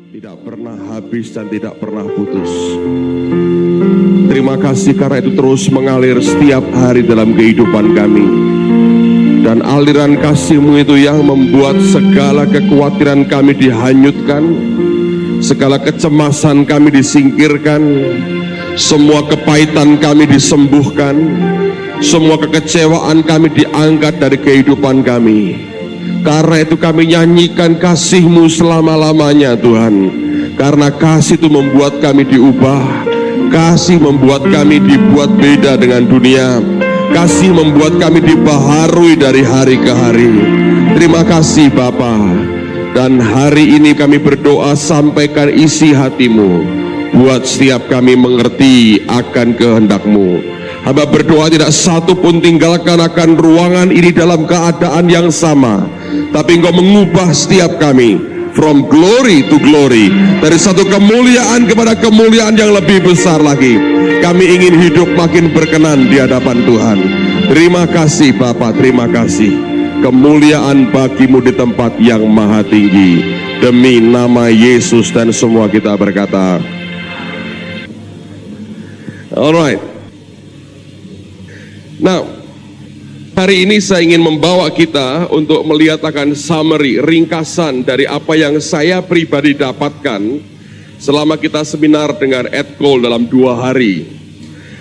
tidak pernah habis dan tidak pernah putus. Terima kasih karena itu terus mengalir setiap hari dalam kehidupan kami. Dan aliran kasih-Mu itu yang membuat segala kekhawatiran kami dihanyutkan, segala kecemasan kami disingkirkan, semua kepahitan kami disembuhkan, semua kekecewaan kami diangkat dari kehidupan kami. Karena itu kami nyanyikan kasih-Mu selama-lamanya Tuhan. Karena kasih itu membuat kami diubah, kasih membuat kami dibuat beda dengan dunia, kasih membuat kami dibaharui dari hari ke hari. Terima kasih Bapa. Dan hari ini kami berdoa, sampaikan isi hati-Mu, buat setiap kami mengerti akan kehendak-Mu. Hamba berdoa tidak satu pun tinggalkan akan ruangan ini dalam keadaan yang sama, tapi Engkau mengubah setiap kami from glory to glory, dari satu kemuliaan kepada kemuliaan yang lebih besar lagi. Kami ingin hidup makin berkenan di hadapan Tuhan. Terima kasih Bapa, terima kasih. Kemuliaan bagi-Mu di tempat yang maha tinggi. Demi nama Yesus dan semua kita berkata alright. Nah, hari ini saya ingin membawa kita untuk melihat akan summary, ringkasan dari apa yang saya pribadi dapatkan selama kita seminar dengan Ed Cole dalam 2 hari.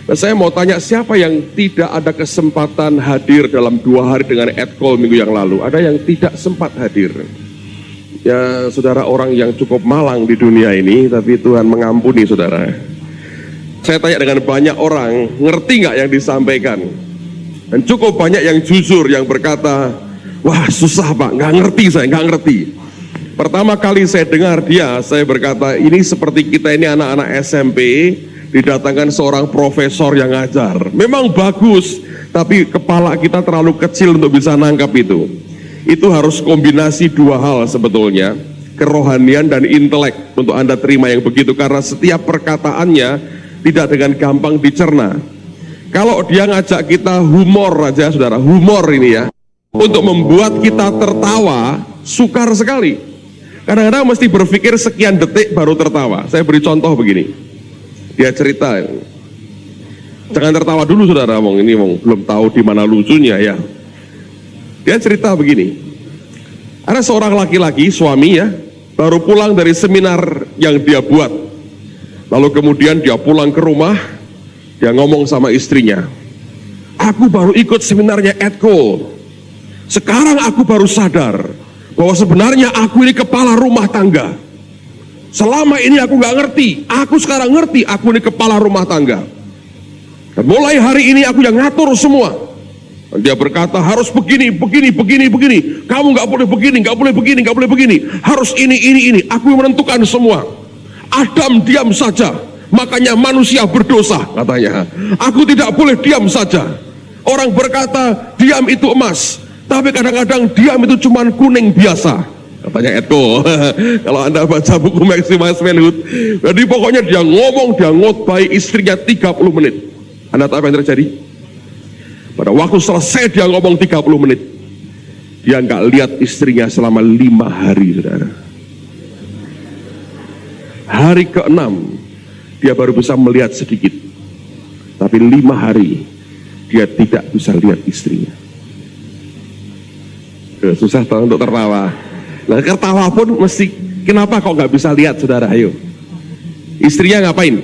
Nah, saya mau tanya, siapa yang tidak ada kesempatan hadir dalam 2 hari dengan Ed Cole minggu yang lalu? Ada yang tidak sempat hadir? Ya, saudara, orang yang cukup malang di dunia ini, tapi Tuhan mengampuni saudara. Saya tanya dengan banyak orang, ngerti nggak yang disampaikan? Dan cukup banyak yang jujur, yang berkata, wah susah Pak, nggak ngerti saya, nggak ngerti. Pertama kali saya dengar dia, saya berkata, ini seperti kita ini anak-anak SMP, didatangkan seorang profesor yang ngajar. Memang bagus, tapi kepala kita terlalu kecil untuk bisa nangkap itu. Itu harus kombinasi 2 hal sebetulnya, kerohanian dan intelek untuk Anda terima yang begitu, karena setiap perkataannya tidak dengan gampang dicerna. Kalau dia ngajak kita humor aja saudara, humor ini ya, untuk membuat kita tertawa, sukar sekali. Kadang-kadang mesti berpikir sekian detik baru tertawa. Saya beri contoh begini, dia cerita, jangan tertawa dulu saudara, ini belum tahu di mana lucunya ya. Dia cerita begini, ada seorang laki-laki, suami ya, baru pulang dari seminar yang dia buat. Lalu kemudian dia pulang ke rumah, dia ngomong sama istrinya, aku baru ikut seminarnya Ed Cole. Sekarang aku baru sadar bahwa sebenarnya aku ini kepala rumah tangga. Selama ini aku gak ngerti, aku sekarang ngerti aku ini kepala rumah tangga. Dan mulai hari ini aku yang ngatur semua. Dan dia berkata harus begini. Kamu gak boleh begini, gak boleh begini. Harus ini. Aku yang menentukan semua. Adam diam saja, makanya manusia berdosa katanya. Aku tidak boleh diam saja. Orang berkata diam itu emas, tapi kadang-kadang diam itu cuma kuning biasa katanya Edko. Kalau Anda baca buku Maximus Manhood, jadi pokoknya dia ngotbahi istrinya 30 menit. Anda tahu apa yang terjadi? Pada waktu selesai dia ngomong 30 menit, dia nggak lihat istrinya selama 5 hari saudara. Hari ke-6 dia baru bisa melihat sedikit, tapi 5 hari dia tidak bisa lihat istrinya. Susah untuk tertawa. Nah, tertawa pun mesti, kenapa kok nggak bisa lihat saudara? Ayo, istrinya ngapain?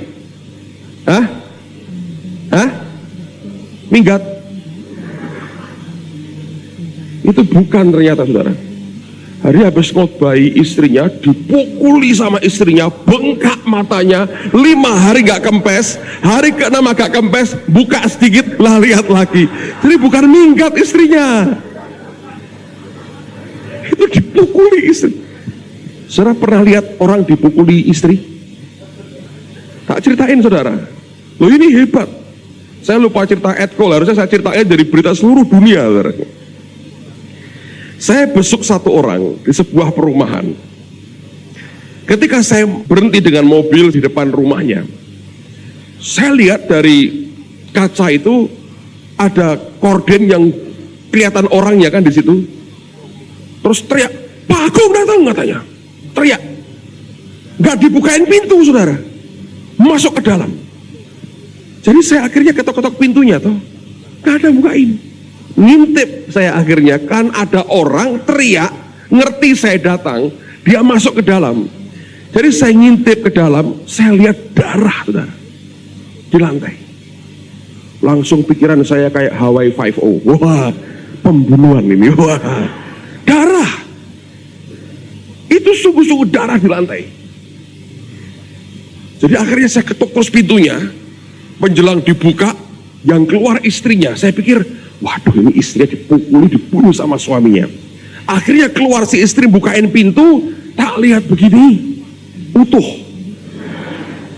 Minggat. Itu bukan ternyata saudara. Hari habis ngotbahi istrinya, dipukuli sama istrinya, bengkak matanya, 5 hari gak kempes, hari ke-6 agak kempes, buka sedikit, lah lihat lagi. Jadi bukan minggat istrinya, itu dipukuli istri. Saudara pernah lihat orang dipukuli istri? Tak ceritain saudara, loh ini hebat. Saya lupa cerita Ed Cole, harusnya saya ceritain dari berita seluruh dunia saudara. Saya besuk satu orang di sebuah perumahan. Ketika saya berhenti dengan mobil di depan rumahnya, saya lihat dari kaca itu ada korden yang kelihatan orangnya kan di situ. Terus teriak, Pak Agung datang katanya. Teriak. nggak dibukain pintu, saudara, masuk ke dalam. Jadi saya akhirnya ketok-ketok pintunya, toh nggak ada bukain. Ngintip saya akhirnya, kan ada orang teriak, ngerti saya datang, dia masuk ke dalam. Jadi saya ngintip ke dalam, saya lihat darah, saudara, di lantai. Langsung pikiran saya kayak Hawaii 5-0. Wah, pembunuhan ini. Wah, darah. Itu sungguh-sungguh darah di lantai. Jadi akhirnya saya ketuk terus pintunya. Menjelang dibuka, yang keluar istrinya. Saya pikir, waduh, ini istrinya dipukuli, dibunuh sama suaminya. Akhirnya keluar si istri, bukain pintu, tak lihat begini, utuh.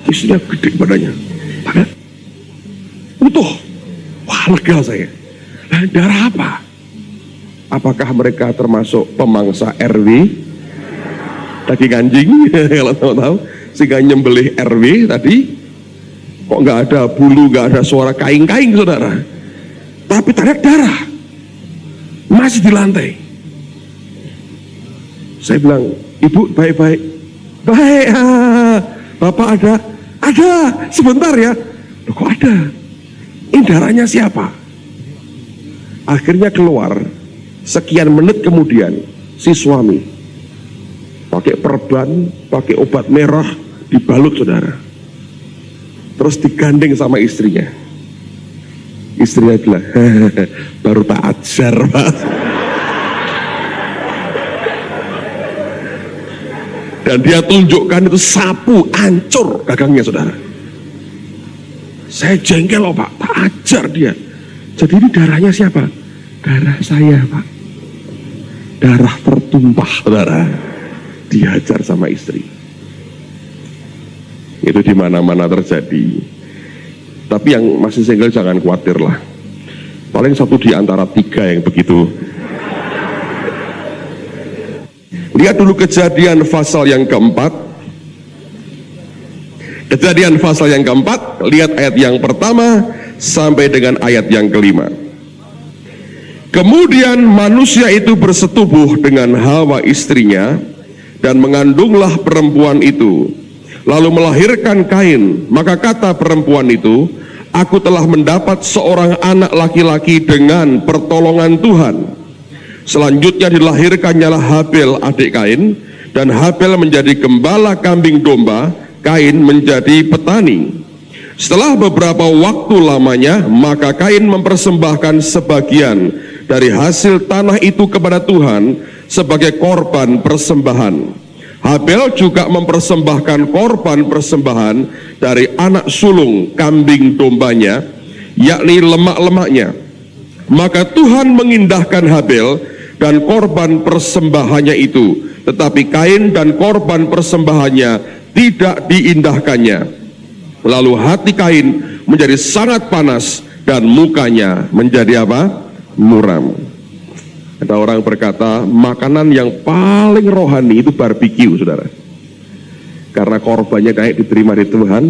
Istrinya gede badannya, utuh. Wah, lega saya. Nah, darah apa? Apakah mereka termasuk pemangsa RW? Daging anjing, kalau tahu-tahu, sehingga nyembelih RW tadi. Kok nggak ada bulu, nggak ada suara kaing-kaing, saudara. Tapi ternyata darah masih di lantai. Saya bilang, ibu baik-baik. Baik, bapak ada? Ada, sebentar ya. Loh, kok ada? Ini darahnya siapa? Akhirnya keluar, sekian menit kemudian, si suami pakai perban, pakai obat merah, dibalut, saudara. Terus digandeng sama istrinya. Istrinya bilang, baru tak ajar, Mas. Dan dia tunjukkan itu sapu, hancur gagangnya, saudara. Saya jengkel loh, Pak, tak ajar dia. Jadi ini darahnya siapa? Darah saya, Pak. Darah tertumpah, saudara. Dihajar sama istri. Itu di mana-mana terjadi. Tapi yang masih single jangan khawatir lah. Paling satu di antara 3 yang begitu. Lihat dulu Kejadian pasal yang keempat. Kejadian pasal yang keempat, lihat ayat yang pertama sampai dengan ayat yang kelima. Kemudian manusia itu bersetubuh dengan Hawa istrinya, dan mengandunglah perempuan itu, lalu melahirkan Kain. Maka kata perempuan itu, aku telah mendapat seorang anak laki-laki dengan pertolongan Tuhan. Selanjutnya dilahirkannya Habel adik Kain, dan Habel menjadi gembala kambing domba, Kain menjadi petani. Setelah beberapa waktu lamanya, maka Kain mempersembahkan sebagian dari hasil tanah itu kepada Tuhan sebagai korban persembahan. Habel juga mempersembahkan korban persembahan dari anak sulung kambing dombanya, yakni lemak-lemaknya. Maka Tuhan mengindahkan Habel dan korban persembahannya itu, tetapi Kain dan korban persembahannya tidak diindahkannya. Lalu hati Kain menjadi sangat panas dan mukanya menjadi apa? Muram. Ada orang berkata, makanan yang paling rohani itu barbeque, saudara. Karena korbannya naik diterima di Tuhan,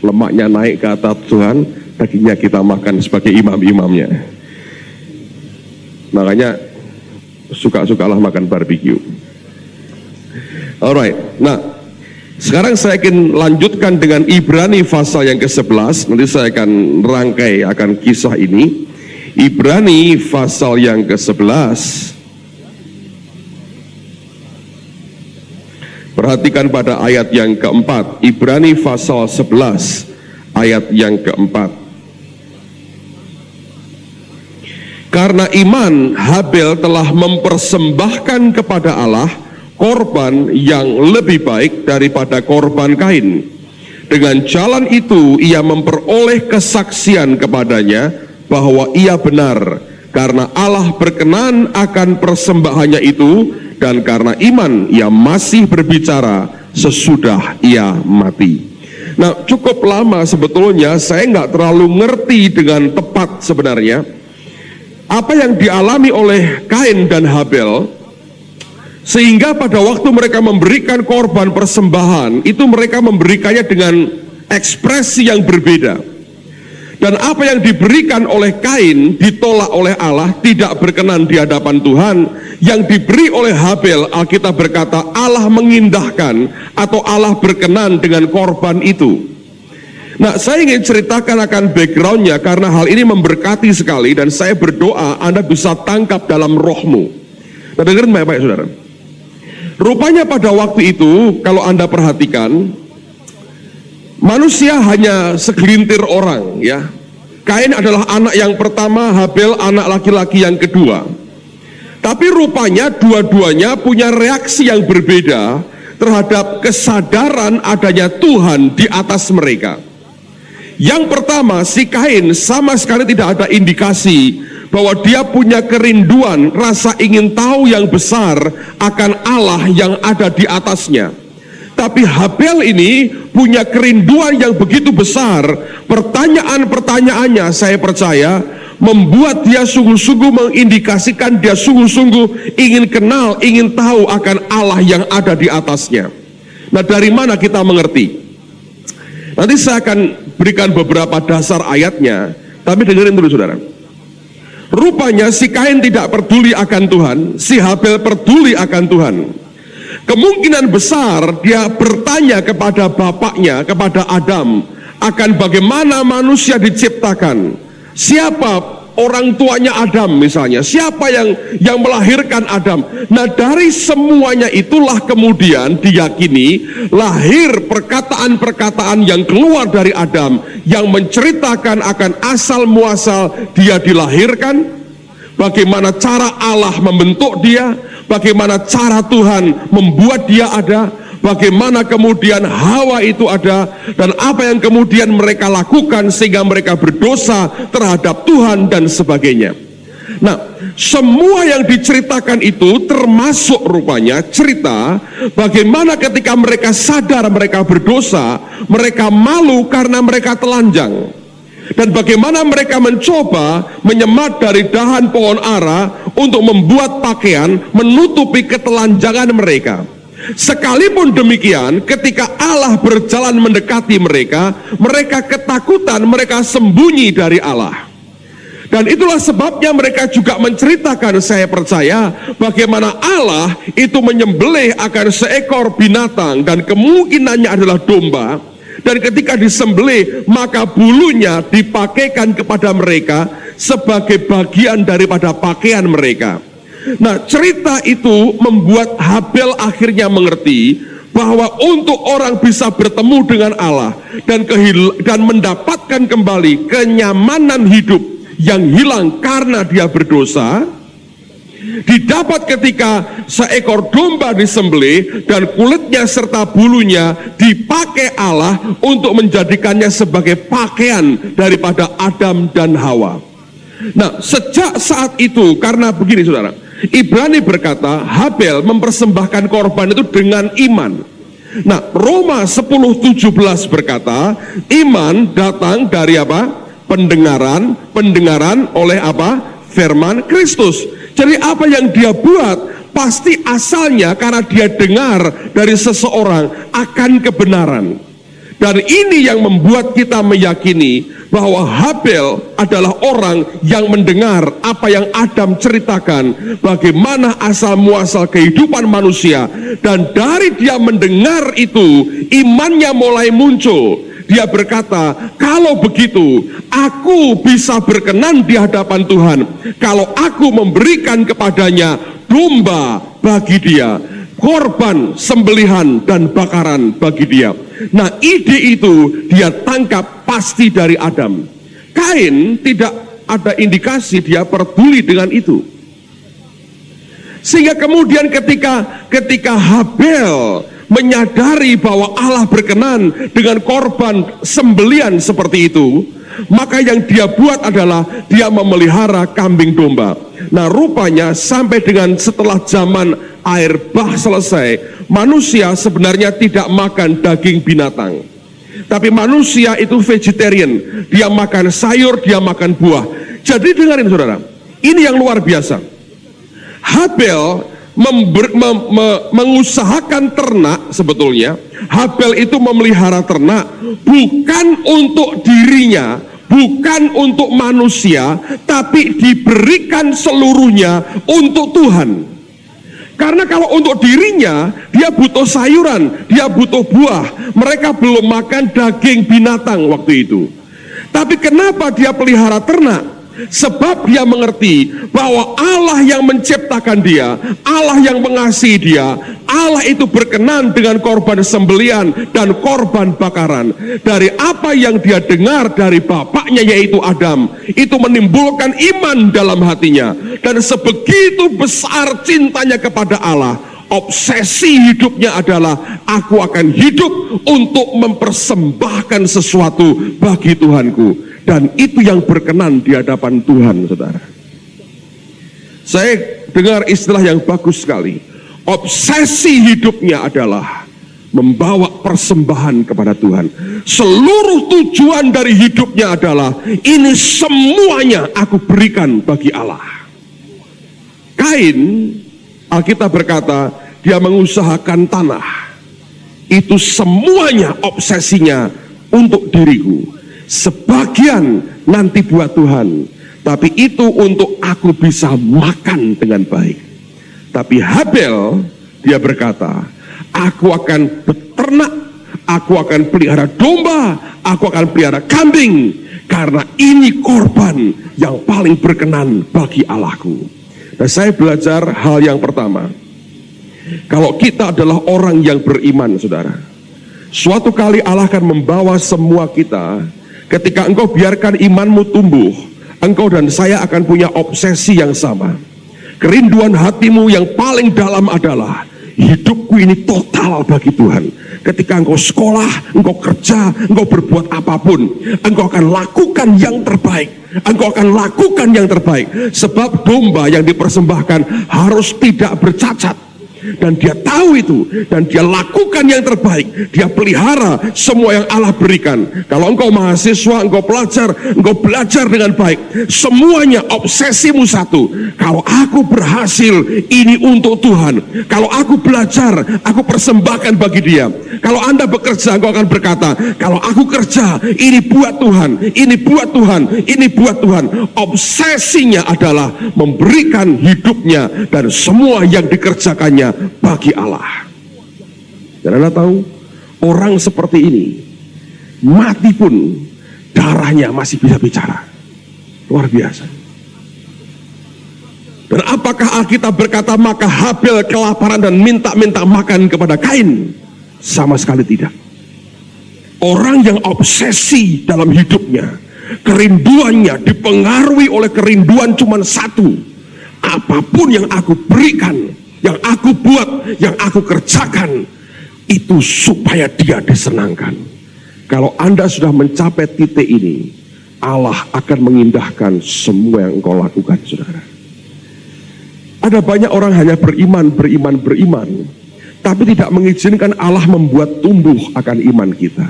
lemaknya naik ke atas Tuhan, dagingnya kita makan sebagai imam-imamnya. Makanya suka-sukalah makan barbeque. Alright, nah sekarang saya akan lanjutkan dengan Ibrani pasal yang ke-11. Nanti saya akan rangkai akan kisah ini. Ibrani pasal yang ke-11. Perhatikan pada ayat yang keempat. Ibrani pasal 11 ayat yang keempat. Karena iman, Habel telah mempersembahkan kepada Allah korban yang lebih baik daripada korban Kain. Dengan jalan itu ia memperoleh kesaksian kepadanya bahwa ia benar, karena Allah berkenan akan persembahannya itu, dan karena iman ia masih berbicara sesudah ia mati. Nah, cukup lama sebetulnya saya nggak terlalu ngerti dengan tepat sebenarnya apa yang dialami oleh Kain dan Habel, sehingga pada waktu mereka memberikan korban persembahan itu mereka memberikannya dengan ekspresi yang berbeda. Dan apa yang diberikan oleh Kain ditolak oleh Allah, tidak berkenan di hadapan Tuhan. Yang diberi oleh Habel, Alkitab berkata Allah mengindahkan atau Allah berkenan dengan korban itu. Nah, saya ingin ceritakan akan backgroundnya karena hal ini memberkati sekali, dan saya berdoa Anda bisa tangkap dalam rohmu. Nah, dengerin baik-baik saudara. Rupanya pada waktu itu, kalau Anda perhatikan, manusia hanya segelintir orang, ya. Kain adalah anak yang pertama, Habel anak laki-laki yang kedua. Tapi rupanya dua-duanya punya reaksi yang berbeda terhadap kesadaran adanya Tuhan di atas mereka. Yang pertama, si Kain sama sekali tidak ada indikasi bahwa dia punya kerinduan, rasa ingin tahu yang besar akan Allah yang ada di atasnya. Tapi Habel ini punya kerinduan yang begitu besar. Pertanyaan-pertanyaannya, saya percaya, membuat dia sungguh-sungguh mengindikasikan dia sungguh-sungguh ingin kenal, ingin tahu akan Allah yang ada di atasnya. Nah, dari mana kita mengerti? Nanti saya akan berikan beberapa dasar ayatnya, tapi dengerin dulu saudara. Rupanya si Kain tidak peduli akan Tuhan, si Habel peduli akan Tuhan. Kemungkinan besar dia bertanya kepada bapaknya, kepada Adam, akan bagaimana manusia diciptakan. Siapa orang tuanya Adam misalnya, siapa yang melahirkan Adam. Nah, dari semuanya itulah kemudian diyakini lahir perkataan-perkataan yang keluar dari Adam yang menceritakan akan asal muasal dia dilahirkan, bagaimana cara Allah membentuk dia, bagaimana cara Tuhan membuat dia ada, bagaimana kemudian Hawa itu ada, dan apa yang kemudian mereka lakukan sehingga mereka berdosa terhadap Tuhan dan sebagainya. Nah, semua yang diceritakan itu termasuk rupanya cerita bagaimana ketika mereka sadar mereka berdosa, mereka malu karena mereka telanjang. Dan bagaimana mereka mencoba menyemat dari dahan pohon ara untuk membuat pakaian menutupi ketelanjangan mereka. Sekalipun demikian, ketika Allah berjalan mendekati mereka, mereka ketakutan, mereka sembunyi dari Allah. Dan itulah sebabnya mereka juga menceritakan, saya percaya, bagaimana Allah itu menyembelih akan seekor binatang dan kemungkinannya adalah domba. Dan ketika disembelih, maka bulunya dipakaikan kepada mereka sebagai bagian daripada pakaian mereka. Nah, cerita itu membuat Habel akhirnya mengerti bahwa untuk orang bisa bertemu dengan Allah dan mendapatkan kembali kenyamanan hidup yang hilang karena dia berdosa, didapat ketika seekor domba disembelih dan kulitnya serta bulunya dipakai Allah untuk menjadikannya sebagai pakaian daripada Adam dan Hawa. Nah, sejak saat itu, karena begini saudara, Ibrani berkata Habel mempersembahkan korban itu dengan iman. Nah, Roma 10:17 berkata iman datang dari apa? Pendengaran oleh apa? Firman Kristus. Jadi apa yang dia buat pasti asalnya karena dia dengar dari seseorang akan kebenaran. Dan ini yang membuat kita meyakini bahwa Habel adalah orang yang mendengar apa yang Adam ceritakan, bagaimana asal muasal kehidupan manusia, dan dari dia mendengar itu imannya mulai muncul. Dia berkata, kalau begitu aku bisa berkenan di hadapan Tuhan kalau aku memberikan kepadanya domba bagi dia, korban sembelihan dan bakaran bagi dia. Nah, ide itu dia tangkap pasti dari Adam. Kain tidak ada indikasi dia peduli dengan itu. Sehingga kemudian ketika Habel menyadari bahwa Allah berkenan dengan korban sembelian seperti itu, maka yang dia buat adalah dia memelihara kambing domba. Nah, rupanya sampai dengan setelah zaman air bah selesai, manusia sebenarnya tidak makan daging binatang. Tapi manusia itu vegetarian, dia makan sayur, dia makan buah. Jadi dengarin saudara, ini yang luar biasa. Habel mengusahakan ternak sebetulnya. Habel itu memelihara ternak bukan untuk dirinya, bukan untuk manusia, tapi diberikan seluruhnya untuk Tuhan. Karena kalau untuk dirinya, dia butuh sayuran, dia butuh buah. Mereka belum makan daging binatang waktu itu. Tapi kenapa dia pelihara ternak? Sebab dia mengerti bahwa Allah yang menciptakan dia, Allah yang mengasihi dia, Allah itu berkenan dengan korban sembelian dan korban bakaran. Dari apa yang dia dengar dari bapaknya yaitu Adam, itu menimbulkan iman dalam hatinya. Dan sebegitu besar cintanya kepada Allah, obsesi hidupnya adalah aku akan hidup untuk mempersembahkan sesuatu bagi Tuhanku. Dan itu yang berkenan di hadapan Tuhan, saudara. Saya dengar istilah yang bagus sekali. Obsesi hidupnya adalah membawa persembahan kepada Tuhan. Seluruh tujuan dari hidupnya adalah ini semuanya aku berikan bagi Allah. Kain, Alkitab berkata, dia mengusahakan tanah. Itu semuanya obsesinya untuk diriku. Sebagian nanti buat Tuhan, tapi itu untuk aku bisa makan dengan baik. Tapi Habel, dia berkata, aku akan beternak, aku akan pelihara domba, aku akan pelihara kambing, karena ini korban yang paling berkenan bagi Allahku. Dan saya belajar hal yang pertama, kalau kita adalah orang yang beriman, saudara, suatu kali Allah akan membawa semua kita. Ketika engkau biarkan imanmu tumbuh, engkau dan saya akan punya obsesi yang sama. Kerinduan hatimu yang paling dalam adalah hidupku ini total bagi Tuhan. Ketika engkau sekolah, engkau kerja, engkau berbuat apapun, engkau akan lakukan yang terbaik. Engkau akan lakukan yang terbaik. Sebab domba yang dipersembahkan harus tidak bercacat. Dan dia tahu itu, dan dia lakukan yang terbaik. Dia pelihara semua yang Allah berikan. Kalau engkau mahasiswa, engkau pelajar, engkau belajar dengan baik, semuanya obsesimu satu. Kalau aku berhasil, ini untuk Tuhan. Kalau aku belajar, aku persembahkan bagi dia. Kalau Anda bekerja, engkau akan berkata, kalau aku kerja, ini buat Tuhan, ini buat Tuhan, ini buat Tuhan. Obsesinya adalah memberikan hidupnya dan semua yang dikerjakannya bagi Allah. Dan Anda tahu, orang seperti ini mati pun darahnya masih bisa bicara. Luar biasa. Dan apakah Alkitab berkata maka Habel kelaparan dan minta-minta makan kepada Kain? Sama sekali tidak. Orang yang obsesi dalam hidupnya, kerinduannya dipengaruhi oleh kerinduan cuma satu. Apapun yang aku berikan, yang aku buat, yang aku kerjakan, itu supaya dia disenangkan. Kalau Anda sudah mencapai titik ini, Allah akan mengindahkan semua yang engkau lakukan, saudara. Ada banyak orang hanya beriman, tapi tidak mengizinkan Allah membuat tumbuh akan iman kita.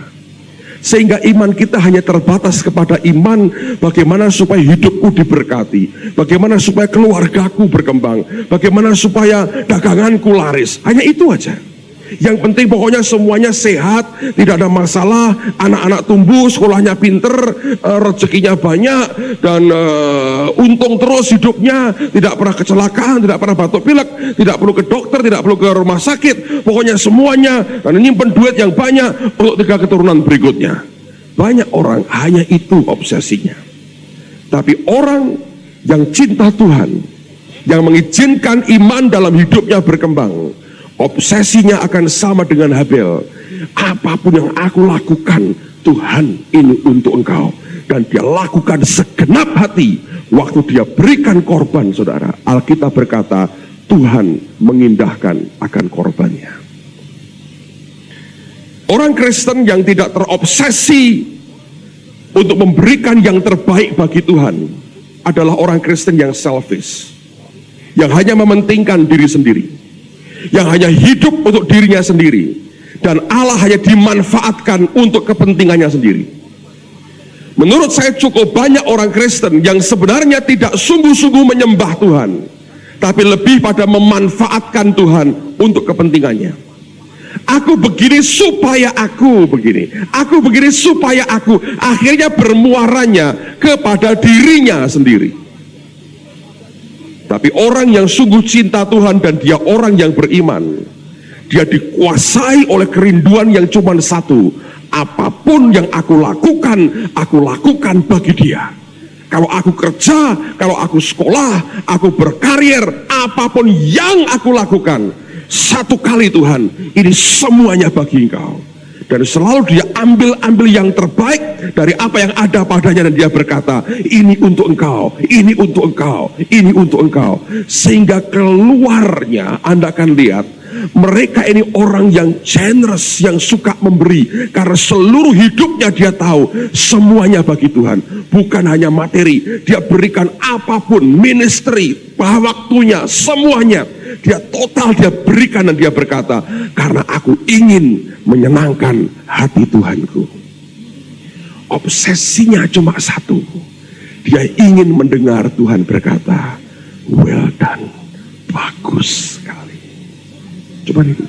Sehingga iman kita hanya terbatas kepada iman bagaimana supaya hidupku diberkati, bagaimana supaya keluargaku berkembang, bagaimana supaya daganganku laris. Hanya itu aja. Yang penting pokoknya semuanya sehat, tidak ada masalah, anak-anak tumbuh, sekolahnya pinter, rezekinya banyak, dan untung terus hidupnya, tidak pernah kecelakaan, tidak pernah batuk pilek, tidak perlu ke dokter, tidak perlu ke rumah sakit, pokoknya semuanya, dan nyimpen duit yang banyak untuk 3 keturunan berikutnya. Banyak orang hanya itu obsesinya. Tapi orang yang cinta Tuhan, yang mengizinkan iman dalam hidupnya berkembang, obsesinya akan sama dengan Habel. Apapun yang aku lakukan, Tuhan, ini untuk engkau. Dan dia lakukan segenap hati. Waktu dia berikan korban, saudara, Alkitab berkata Tuhan mengindahkan akan korbannya. Orang Kristen yang tidak terobsesi untuk memberikan yang terbaik bagi Tuhan adalah orang Kristen yang selfish, yang hanya mementingkan diri sendiri, yang hanya hidup untuk dirinya sendiri, dan Allah hanya dimanfaatkan untuk kepentingannya sendiri. Menurut saya cukup banyak orang Kristen yang sebenarnya tidak sungguh-sungguh menyembah Tuhan, tapi lebih pada memanfaatkan Tuhan untuk kepentingannya. Aku begini supaya aku begini. Aku begini supaya aku. Akhirnya bermuaranya kepada dirinya sendiri. Tapi orang yang sungguh cinta Tuhan dan dia orang yang beriman, dia dikuasai oleh kerinduan yang cuma satu. Apapun yang aku lakukan bagi dia. Kalau aku kerja, kalau aku sekolah, aku berkarir, apapun yang aku lakukan, satu kali Tuhan, ini semuanya bagi Engkau. Dan selalu dia ambil yang terbaik dari apa yang ada padanya, dan dia berkata, ini untuk Engkau, ini untuk Engkau, ini untuk Engkau. Sehingga keluarnya Anda akan lihat, mereka ini orang yang generous, yang suka memberi, karena seluruh hidupnya dia tahu semuanya bagi Tuhan, bukan hanya materi. Dia berikan apapun, ministry, waktunya, semuanya dia total, dia berikan, dan dia berkata, karena aku ingin menyenangkan hati Tuhanku. Obsesinya cuma satu, dia ingin mendengar Tuhan berkata, well done, bagus sekali. Cuma itu.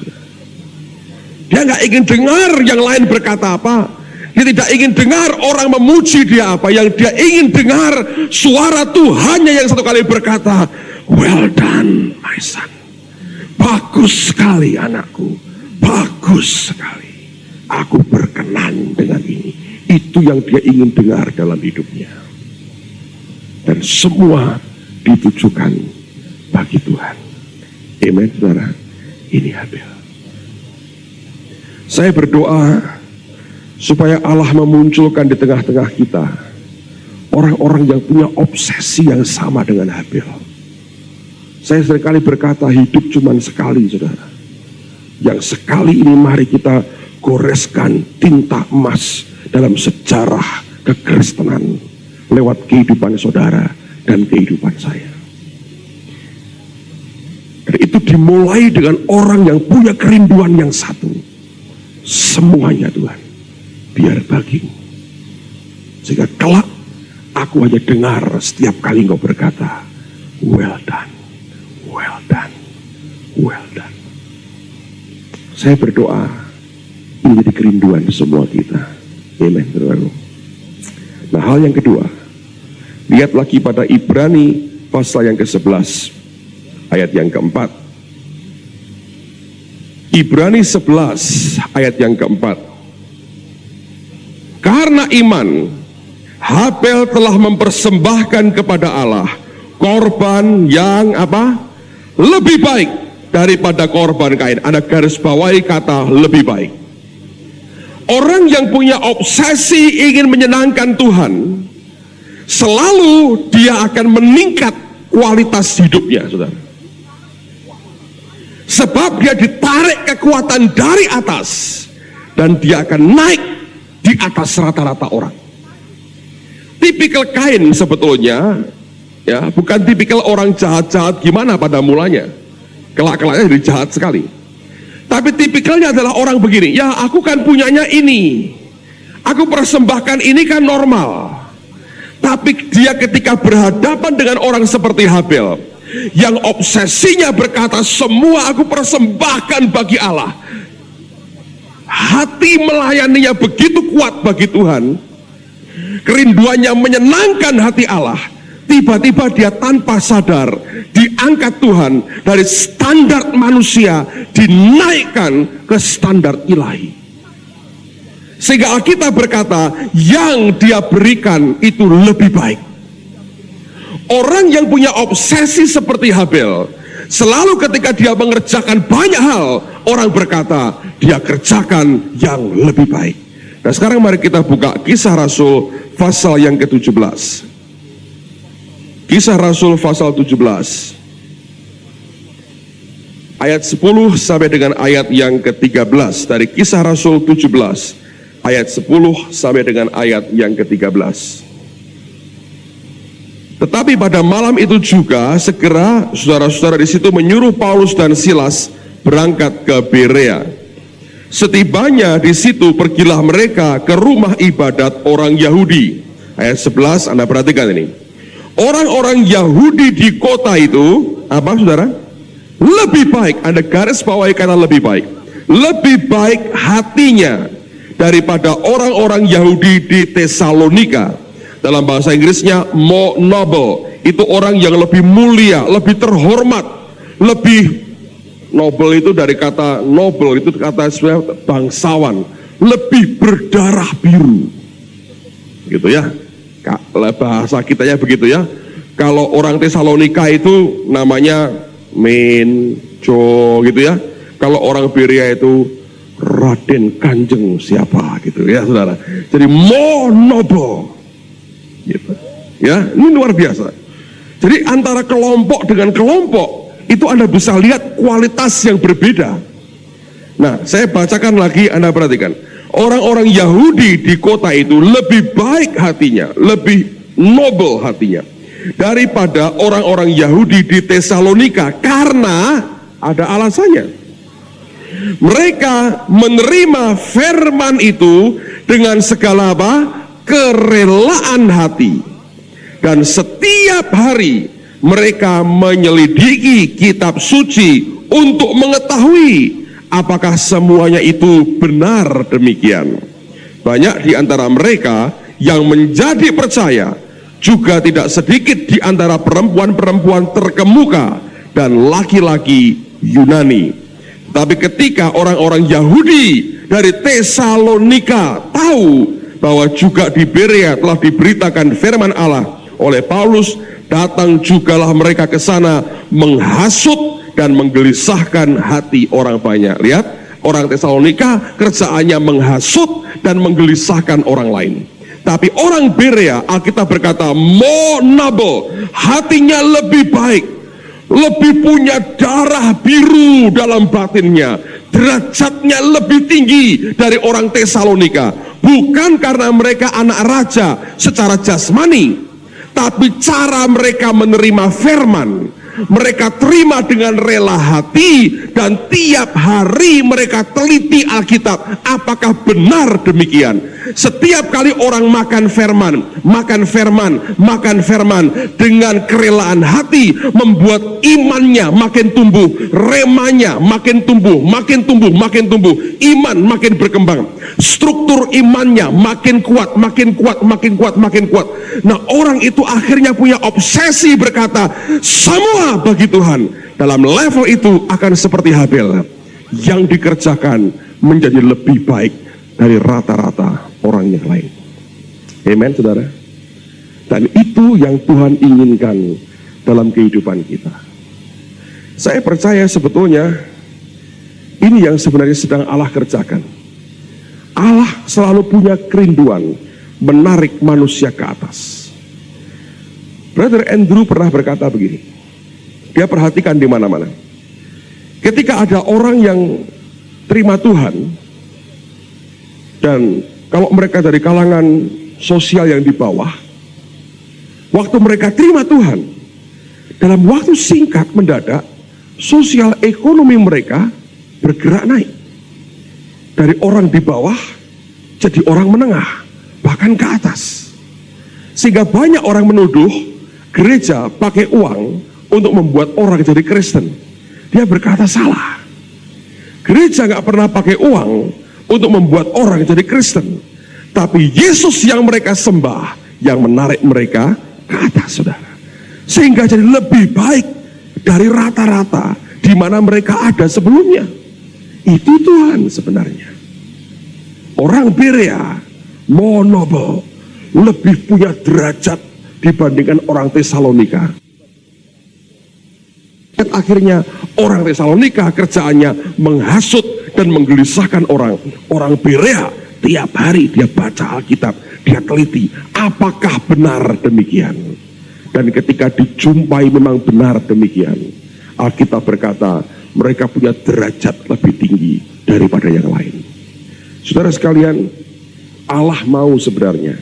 Dia nggak ingin dengar yang lain berkata apa. Dia tidak ingin dengar orang memuji dia apa. Yang dia ingin dengar suara Tuhannya yang satu kali berkata, well done my son. Bagus sekali anakku. Bagus sekali. Aku berkenan dengan ini. Itu yang dia ingin dengar dalam hidupnya. Dan semua ditujukan bagi Tuhan. Amen, saudara. Ini Habel. Saya berdoa supaya Allah memunculkan di tengah-tengah kita orang-orang yang punya obsesi yang sama dengan Habel. Saya seringkali berkata, hidup cuma sekali, saudara. Yang sekali ini mari kita goreskan tinta emas dalam sejarah kekristenan lewat kehidupan saudara dan kehidupan saya. Dan itu dimulai dengan orang yang punya kerinduan yang satu. Semuanya Tuhan, biar bagimu. Sehingga kelak aku hanya dengar setiap kali Engkau berkata, well done, well done, well done. Saya berdoa ini jadi kerinduan semua kita. Amen, saudara. Nah, hal yang kedua, lihat lagi pada Ibrani pasal yang ke-11. Ayat yang keempat. Ibrani 11 ayat yang keempat. Karena iman, Habel telah mempersembahkan kepada Allah korban yang apa? Lebih baik daripada korban Kain. Anda garis bawahi kata lebih baik. Orang yang punya obsesi ingin menyenangkan Tuhan, selalu dia akan meningkat kualitas hidupnya, saudara. Sebab dia ditarik kekuatan dari atas, dan dia akan naik di atas rata-rata orang. Tipikal Kain sebetulnya, ya, bukan tipikal orang jahat-jahat gimana pada mulanya. Kelak-kelaknya jadi jahat sekali. Tapi tipikalnya adalah orang begini, ya aku kan punyanya ini, aku persembahkan ini kan normal. Tapi dia ketika berhadapan dengan orang seperti Habel, yang obsesinya berkata semua aku persembahkan bagi Allah, hati melayaninya begitu kuat bagi Tuhan, kerinduannya menyenangkan hati Allah, tiba-tiba dia tanpa sadar diangkat Tuhan dari standar manusia, dinaikkan ke standar ilahi. Sehingga Alkitab berkata yang dia berikan itu lebih baik. Orang yang punya obsesi seperti Habel, selalu ketika dia mengerjakan banyak hal, orang berkata dia kerjakan yang lebih baik. Nah, sekarang mari kita buka Kisah Rasul pasal yang ke-17. Kisah Rasul pasal 17 ayat 10 sampai dengan ayat yang ke-13. Dari Kisah Rasul 17 ayat 10 sampai dengan ayat yang ke-13. Tetapi pada malam itu juga segera saudara-saudara di situ menyuruh Paulus dan Silas berangkat ke Berea. Setibanya di situ pergilah mereka ke rumah ibadat orang Yahudi. Ayat 11 Anda perhatikan ini. Orang-orang Yahudi di kota itu apa, saudara? Lebih baik. Anda garis bawahi kata lebih baik. lebih baik hatinya daripada orang-orang Yahudi di Tesalonika. Dalam bahasa Inggrisnya more noble, itu orang yang lebih mulia, lebih terhormat, lebih noble itu dari kata noble, itu kata bangsawan, lebih berdarah biru, gitu ya. Bahasa kitanya begitu ya. Kalau orang Tesalonika itu namanya Menco gitu ya. Kalau orang Berea itu Raden Kanjeng siapa gitu ya saudara. Jadi more noble gitu. Ya, ini luar biasa. Jadi antara kelompok dengan kelompok itu Anda bisa lihat kualitas yang berbeda. Nah, saya bacakan lagi, Anda perhatikan. Orang-orang Yahudi di kota itu lebih baik hatinya, lebih noble hatinya daripada orang-orang Yahudi di Tesalonika, karena ada alasannya. Mereka menerima firman itu dengan segala apa? Kerelaan hati. Dan setiap hari mereka menyelidiki kitab suci untuk mengetahui apakah semuanya itu benar demikian. Banyak di antara mereka yang menjadi percaya, juga tidak sedikit di antara perempuan-perempuan terkemuka dan laki-laki Yunani. Tapi ketika orang-orang Yahudi dari Tesalonika tahu bahwa juga di Berea telah diberitakan firman Allah oleh Paulus, datang jugalah mereka ke sana menghasut dan menggelisahkan hati orang banyak. Lihat, orang Tesalonika kerjaannya menghasut dan menggelisahkan orang lain. Tapi orang Berea, Alkitab berkata more noble, hatinya lebih baik, lebih punya darah biru dalam batinnya, derajatnya lebih tinggi dari orang Tesalonika. Bukan karena mereka anak raja secara jasmani, tapi cara mereka menerima firman, mereka terima dengan rela hati, dan tiap hari mereka teliti Alkitab apakah benar demikian. Setiap kali orang makan firman dengan kerelaan hati, membuat imannya makin tumbuh, remanya makin tumbuh, iman makin berkembang, struktur imannya makin kuat. Nah, orang itu akhirnya punya obsesi berkata, semua bagi Tuhan. Dalam level itu akan seperti Habel yang dikerjakan menjadi lebih baik dari rata-rata orang yang lain. Amen, saudara. Dan itu yang Tuhan inginkan dalam kehidupan kita. Saya percaya sebetulnya ini yang sebenarnya sedang Allah kerjakan. Allah selalu punya kerinduan menarik manusia ke atas. Brother Andrew pernah berkata begini, dia perhatikan di mana-mana. Ketika ada orang yang terima Tuhan, dan kalau mereka dari kalangan sosial yang di bawah, waktu mereka terima Tuhan, dalam waktu singkat mendadak, sosial ekonomi mereka bergerak naik. Dari orang di bawah, jadi orang menengah, bahkan ke atas. Sehingga banyak orang menuduh gereja pakai uang untuk membuat orang jadi Kristen. Dia berkata salah. Gereja nggak pernah pakai uang untuk membuat orang jadi Kristen. Tapi Yesus yang mereka sembah yang menarik mereka ke atas, saudara. Sehingga jadi lebih baik dari rata-rata di mana mereka ada sebelumnya. Itu Tuhan sebenarnya. Orang Berea more noble, lebih punya derajat dibandingkan orang Tesalonika. Akhirnya orang Tesalonika kerjaannya menghasut dan menggelisahkan orang. Orang Berea tiap hari dia baca Alkitab, dia teliti apakah benar demikian. Dan ketika dijumpai memang benar demikian, Alkitab berkata mereka punya derajat lebih tinggi daripada yang lain. Saudara sekalian, Allah mau sebenarnya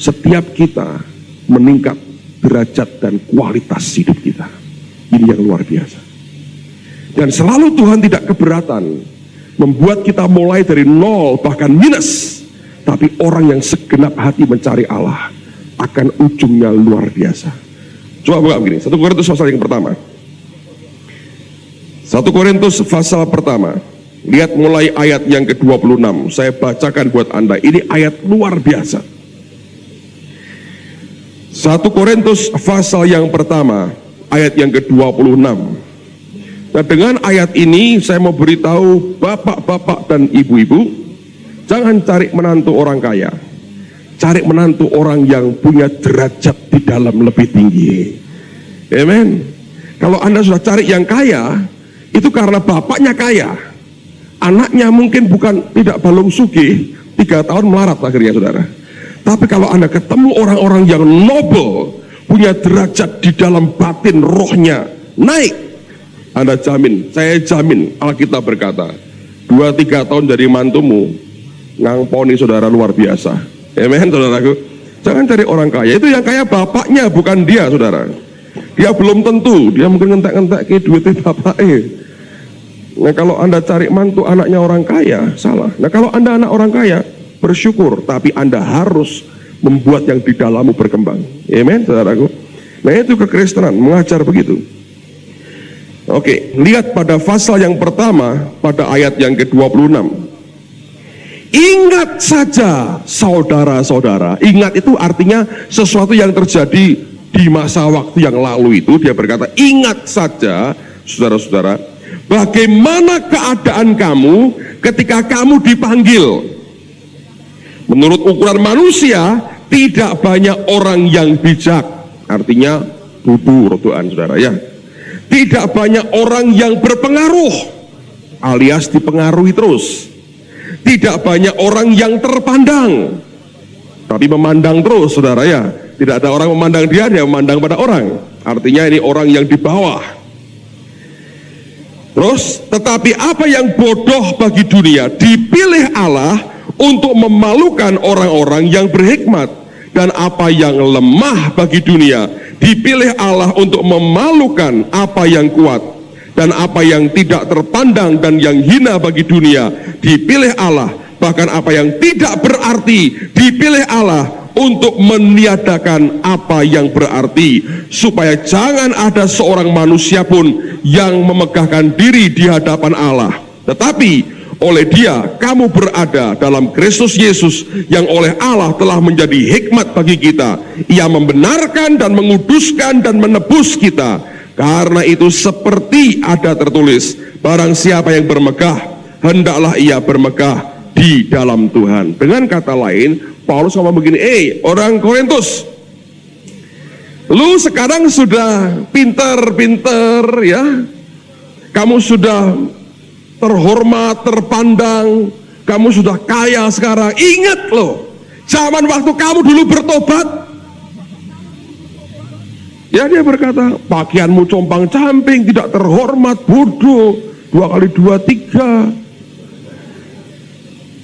setiap kita meningkat derajat dan kualitas hidup kita. Ini yang luar biasa. Dan selalu Tuhan tidak keberatan membuat kita mulai dari nol bahkan minus. Tapi orang yang segenap hati mencari Allah akan ujungnya luar biasa. Coba buka begini, 1 Korintus pasal yang pertama. 1 Korintus pasal pertama. Lihat mulai ayat yang ke-26. Saya bacakan buat Anda. Ini ayat luar biasa. 1 Korintus pasal yang pertama, ayat yang ke-26. Nah, dengan ayat ini saya mau beritahu bapak-bapak dan ibu-ibu, jangan cari menantu orang kaya. Cari menantu orang yang punya derajat di dalam lebih tinggi. Amen. Kalau Anda sudah cari yang kaya, itu karena bapaknya kaya. Anaknya mungkin tidak balung sugih, 3 tahun melarat akhirnya, saudara. Tapi kalau Anda ketemu orang-orang yang noble, punya derajat di dalam batin rohnya naik, Anda jamin, saya jamin, Alkitab berkata, 2-3 tahun jadi mantumu, ngangponi saudara luar biasa. Amen, saudaraku. Jangan cari orang kaya, itu yang kaya bapaknya, bukan dia, saudara. Dia belum tentu, dia mungkin ngentek-ngentek ke duitnya bapaknya. Nah, kalau Anda cari mantu anaknya orang kaya, salah. Nah, kalau Anda anak orang kaya, bersyukur, tapi Anda harus membuat yang di dalammu berkembang. Amen, saudaraku. Nah, itu kekristenan, mengajar begitu. Oke, lihat pada pasal yang pertama, pada ayat yang ke-26. Ingat saja, saudara-saudara. Ingat itu artinya sesuatu yang terjadi di masa waktu yang lalu itu. Dia berkata, ingat saja, saudara-saudara, bagaimana keadaan kamu ketika kamu dipanggil. Menurut ukuran manusia, tidak banyak orang yang bijak. Artinya butuh rodoan, saudara ya. Tidak banyak orang yang berpengaruh, alias dipengaruhi terus. Tidak banyak orang yang terpandang, tapi memandang terus, saudara ya. Tidak ada orang memandang dia memandang pada orang. Artinya ini orang yang di bawah. Terus, tetapi apa yang bodoh bagi dunia dipilih Allah untuk memalukan orang-orang yang berhikmat, dan apa yang lemah bagi dunia dipilih Allah untuk memalukan apa yang kuat, dan apa yang tidak terpandang dan yang hina bagi dunia dipilih Allah, bahkan apa yang tidak berarti dipilih Allah untuk meniadakan apa yang berarti, supaya jangan ada seorang manusia pun yang memegahkan diri di hadapan Allah, tetapi oleh Dia kamu berada dalam Kristus Yesus, yang oleh Allah telah menjadi hikmat bagi kita. Ia membenarkan dan menguduskan dan menebus kita. Karena itu seperti ada tertulis, barang siapa yang bermegah, hendaklah ia bermegah di dalam Tuhan. Dengan kata lain, Paulus ngomong begini, orang Korintus, lu sekarang sudah pinter-pinter ya, kamu sudah terhormat, terpandang, kamu sudah kaya sekarang. Ingat loh, zaman waktu kamu dulu bertobat, ya dia berkata, pakaianmu compang-camping, tidak terhormat, bodoh, 2 kali 2,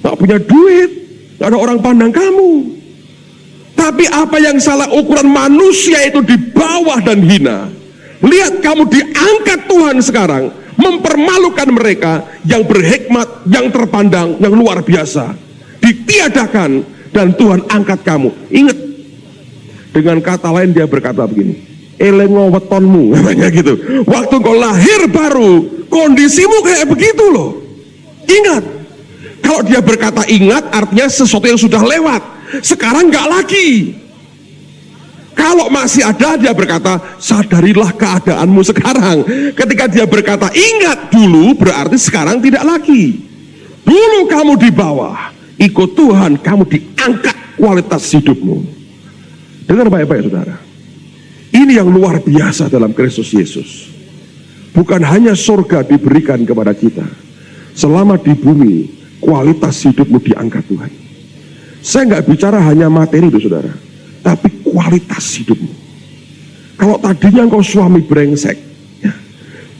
3, tak punya duit, tak ada orang pandang kamu. Tapi apa yang salah, ukuran manusia itu di bawah dan hina. Lihat kamu diangkat Tuhan sekarang, mempermalukan mereka yang berhikmat, yang terpandang, yang luar biasa, ditiadakan, dan Tuhan angkat kamu. Ingat, dengan kata lain dia berkata begini, elengo wetonmu, namanya gitu. Waktu kau lahir baru, kondisimu kayak begitu loh. Ingat, kalau dia berkata ingat, artinya sesuatu yang sudah lewat. Sekarang nggak lagi. Kalau masih ada, dia berkata, sadarilah keadaanmu sekarang. Ketika dia berkata ingat dulu, berarti sekarang tidak lagi. Dulu kamu di bawah, ikut Tuhan, kamu diangkat kualitas hidupmu. Dengar baik-baik, saudara. Ini yang luar biasa dalam Kristus Yesus. Bukan hanya surga diberikan kepada kita, selama di bumi kualitas hidupmu diangkat Tuhan. Saya nggak bicara hanya materi itu, saudara, tapi kualitas hidupmu. Kalau tadinya engkau suami brengsek, ya,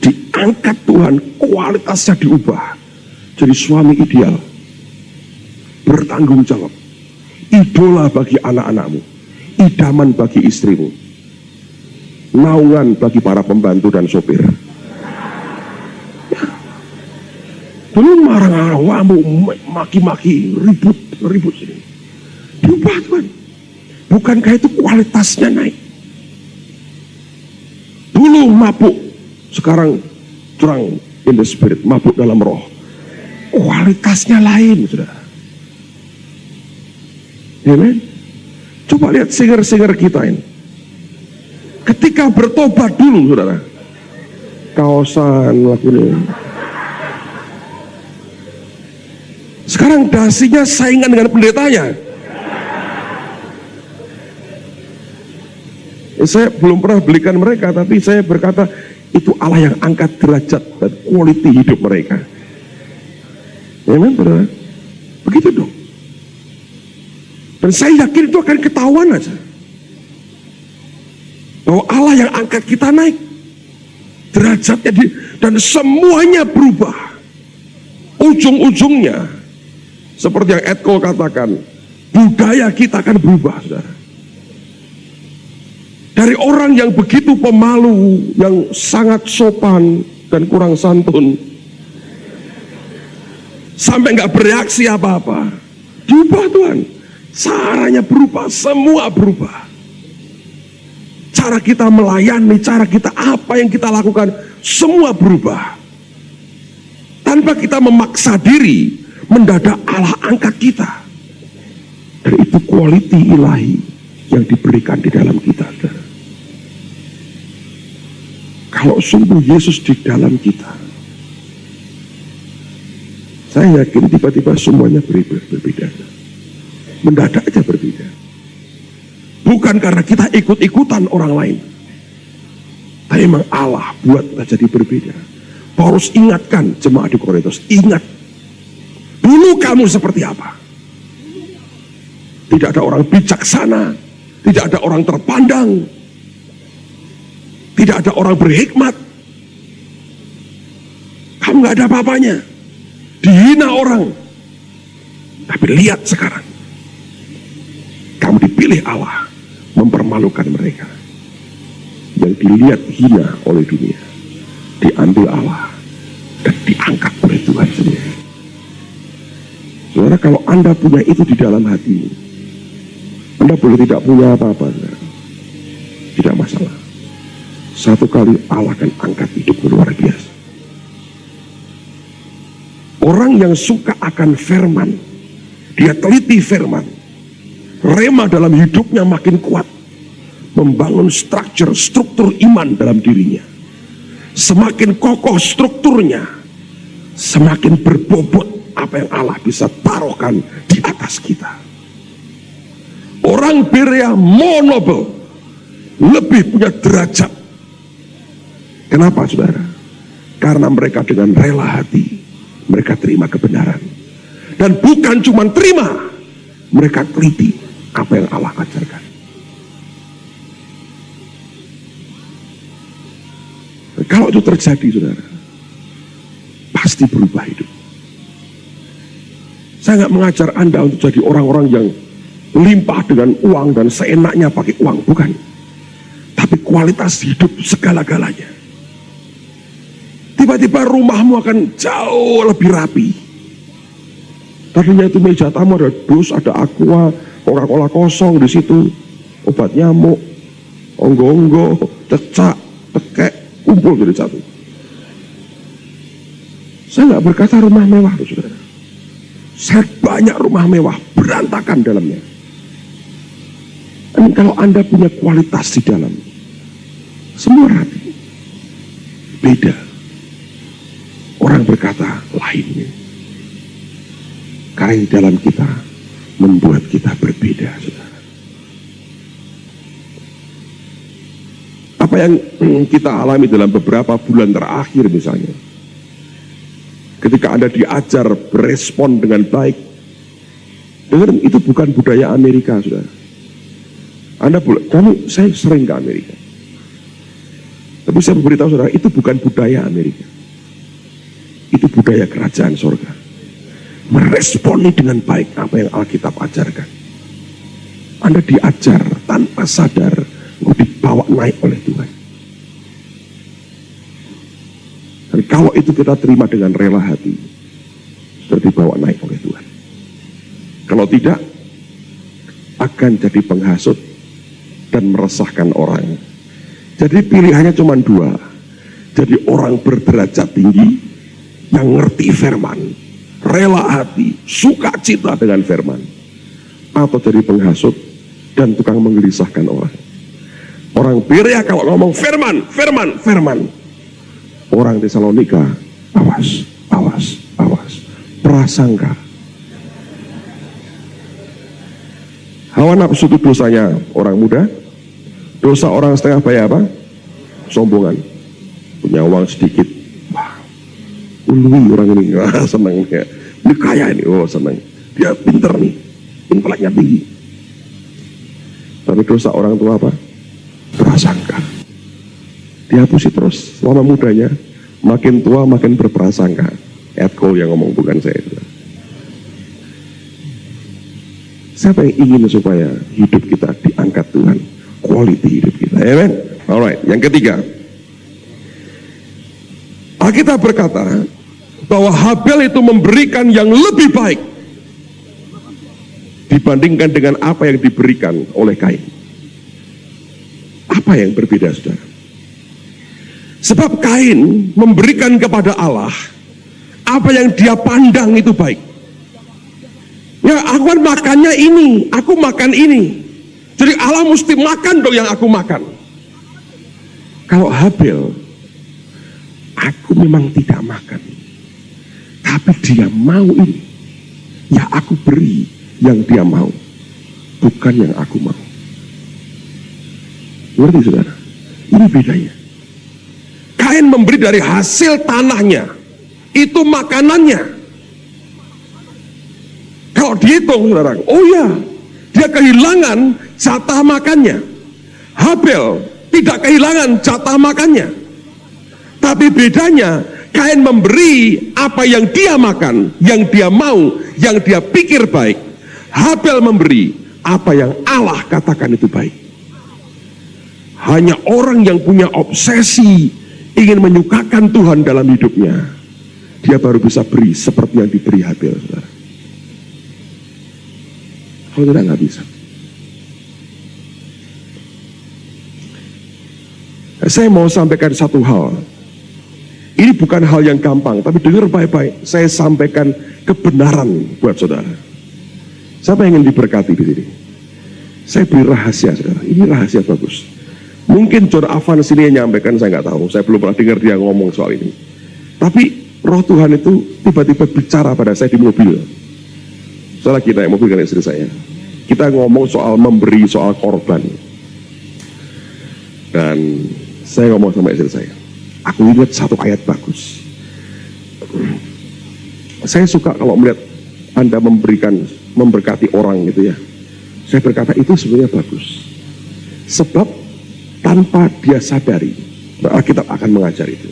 diangkat Tuhan, kualitasnya diubah jadi suami ideal, bertanggung jawab, idola bagi anak-anakmu, idaman bagi istrimu, naungan bagi para pembantu dan sopir. Ya. Dulu marah-marah, maki-maki, ribut sini. Diubah Tuhan. Bukankah itu kualitasnya naik? Dulu mabuk, sekarang drunk in the spirit, mabuk dalam roh. kualitasnya lain, saudara. Amen. Coba lihat singer-singer kita ini. Ketika bertobat dulu, saudara, kaosan lagunya. Sekarang dasinya saingan dengan pendetanya. Saya belum pernah belikan mereka, tapi saya berkata itu Allah yang angkat derajat dan quality hidup mereka. Amen, saudara. Begitu dong. Dan saya yakin itu akan ketahuan aja. Bahwa Allah yang angkat kita naik. Derajatnya dan semuanya berubah. Ujung-ujungnya, seperti yang Ed Cole katakan, budaya kita akan berubah, saudara. Dari orang yang begitu pemalu, yang sangat sopan dan kurang santun, sampai nggak bereaksi apa-apa, diubah Tuhan. Caranya berubah, semua berubah. Cara kita melayani, cara kita apa yang kita lakukan, semua berubah. Tanpa kita memaksa diri, mendadak Allah angkat kita. Dan itu quality ilahi yang diberikan di dalam kita. Kalau sungguh Yesus di dalam kita, saya yakin tiba-tiba semuanya berbeda. Mendadak aja berbeda. Bukan karena kita ikut-ikutan orang lain, tapi memang Allah buat kita jadi berbeda. Paulus ingatkan jemaat di Korintus, ingat dulu kamu seperti apa. Tidak ada orang bijaksana, tidak ada orang terpandang, tidak ada orang berhikmat. Kamu gak ada apa-apanya, dihina orang. Tapi lihat sekarang, kamu dipilih Allah, mempermalukan mereka. Yang dilihat hina oleh dunia, diambil Allah dan diangkat oleh Tuhan sendiri. Saudara, kalau Anda punya itu di dalam hati, Anda boleh tidak punya apa-apa, tidak masalah. Satu kali Allah akan angkat hidup luar biasa. Orang yang suka akan firman, dia teliti firman, rema dalam hidupnya makin kuat, membangun struktur iman dalam dirinya. Semakin kokoh strukturnya, semakin berbobot apa yang Allah bisa taruhkan di atas kita. Orang Berea more noble, lebih punya derajat. Kenapa, saudara? Karena mereka dengan rela hati, mereka terima kebenaran. Dan bukan cuma terima, mereka teliti apa yang Allah ajarkan. Kalau itu terjadi, saudara, pasti berubah hidup. Saya nggak mengajar Anda untuk jadi orang-orang yang limpah dengan uang dan seenaknya pakai uang, bukan. Tapi kualitas hidup segala-galanya. Tiba-tiba rumahmu akan jauh lebih rapi. Tadinya itu meja tamu ada dus, ada aqua, Coca-Cola kosong di situ, obat nyamuk, onggo-onggo, cecak, tekek, kumpul jadi satu. Saya nggak berkata rumah mewah, saudara. Saya banyak rumah mewah, berantakan dalamnya. Dan kalau Anda punya kualitas di dalam, semua rapi, beda. Orang berkata lainnya. Karena di dalam kita membuat kita berbeda, saudara. Apa yang kita alami dalam beberapa bulan terakhir misalnya, ketika Anda diajar berespon dengan baik, dengar, itu bukan budaya Amerika, saudara. Saya sering ke Amerika, tapi saya memberitahu saudara, itu bukan budaya Amerika. Itu budaya kerajaan surga. Meresponi dengan baik apa yang Alkitab ajarkan. Anda diajar tanpa sadar, untuk dibawa naik oleh Tuhan. Dan kalau itu kita terima dengan rela hati, sudah dibawa naik oleh Tuhan. Kalau tidak, akan jadi penghasut dan meresahkan orang. Jadi pilihannya cuma dua. Jadi orang berderajat tinggi, yang ngerti firman, rela hati, sukacita dengan firman, atau jadi penghasut dan tukang menggelisahkan orang. Orang Berea kalau ngomong firman, firman, firman. Orang Tesalonika, awas, awas, awas, prasangka. Hawa nafsu itu dosanya orang muda, dosa orang setengah bayar apa? Sombongan. Punya uang sedikit, wah, ului orang ini, wah, senang ya. Ini kaya ini, oh senang. Dia pinter nih, inteleknya tinggi. Tapi dosa orang tua apa? Prasangka. Dihapusi terus selama mudanya, makin tua makin berprasangka. Edco yang ngomong, bukan saya. Siapa yang ingin supaya hidup kita diangkat Tuhan, quality hidup kita, amen. Alright, yang ketiga, Alkitab berkata bahwa Habel itu memberikan yang lebih baik dibandingkan dengan apa yang diberikan oleh Kain. Apa yang berbeda, saudara? Sebab Kain memberikan kepada Allah apa yang dia pandang itu baik. Ya, aku kan makannya ini, aku makan ini. Jadi Allah mesti makan dong yang aku makan. Kalau Habel, aku memang tidak makan, tapi dia mau ini. Ya aku beri yang dia mau, bukan yang aku mau. Ngerti saudara? Ini bedanya. Kain memberi dari hasil tanahnya, itu makanannya. Kalau dihitung saudara, oh ya, dia kehilangan jatah makannya. Habel tidak kehilangan jatah makannya. Tapi bedanya, Kain memberi apa yang dia makan, yang dia mau, yang dia pikir baik. Habel memberi apa yang Allah katakan itu baik. Hanya orang yang punya obsesi ingin menyukakan Tuhan dalam hidupnya, dia baru bisa beri seperti yang diberi Habel, saudara. Kalau tidak, nggak bisa. Saya mau sampaikan satu hal. Ini bukan hal yang gampang, tapi dengar baik-baik. Saya sampaikan kebenaran buat saudara. Siapa yang ingin diberkati di sini? Saya beri rahasia, saudara. Ini rahasia bagus. Mungkin John Avan sini yang nyampaikan, saya nggak tahu. Saya belum pernah dengar dia ngomong soal ini. Tapi Roh Tuhan itu tiba-tiba bicara pada saya di mobil. Soalnya kita yang mobil dengan istri saya. Kita ngomong soal memberi, soal korban. Dan saya ngomong sama istri saya, aku ingat satu ayat bagus. Saya suka kalau melihat Anda memberkati orang gitu ya. Saya berkata itu sebenarnya bagus. Sebab tanpa dia sadari, Alkitab akan mengajar itu.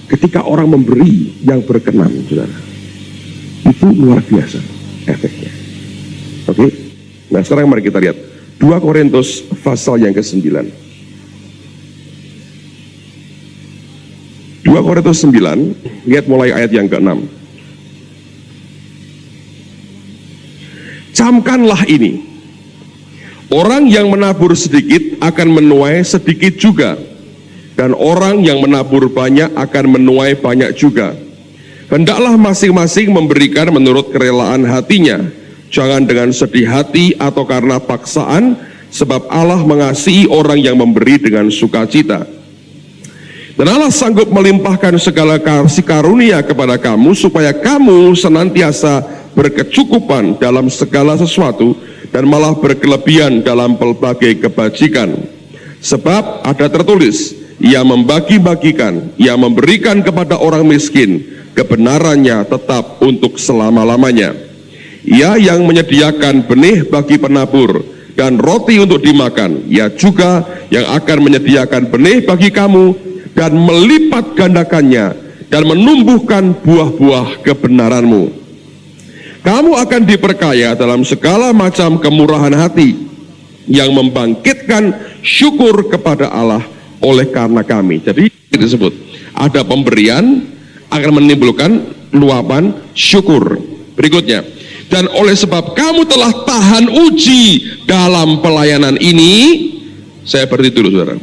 Ketika orang memberi yang berkenan, saudara, itu luar biasa efeknya. Oke? Nah sekarang mari kita lihat 2 Korintus pasal yang ke-9. 2 Korintus 9, lihat mulai ayat yang ke-6. Camkanlah ini, orang yang menabur sedikit akan menuai sedikit juga, dan orang yang menabur banyak akan menuai banyak juga. Hendaklah masing-masing memberikan menurut kerelaan hatinya, jangan dengan sedih hati atau karena paksaan, sebab Allah mengasihi orang yang memberi dengan sukacita. Dan Allah sanggup melimpahkan segala kasih karunia kepada kamu, supaya kamu senantiasa berkecukupan dalam segala sesuatu, dan malah berkelebihan dalam pelbagai kebajikan. Sebab ada tertulis, Ia membagi-bagikan, Ia memberikan kepada orang miskin, kebenarannya tetap untuk selama-lamanya. Ia yang menyediakan benih bagi penabur dan roti untuk dimakan, Ia juga yang akan menyediakan benih bagi kamu dan melipat gandakannya dan menumbuhkan buah-buah kebenaranmu. Kamu akan diperkaya dalam segala macam kemurahan hati yang membangkitkan syukur kepada Allah oleh karena kami. Jadi disebut ada pemberian akan menimbulkan luapan syukur. Berikutnya, dan oleh sebab kamu telah tahan uji dalam pelayanan ini, saya berhenti dulu saudara.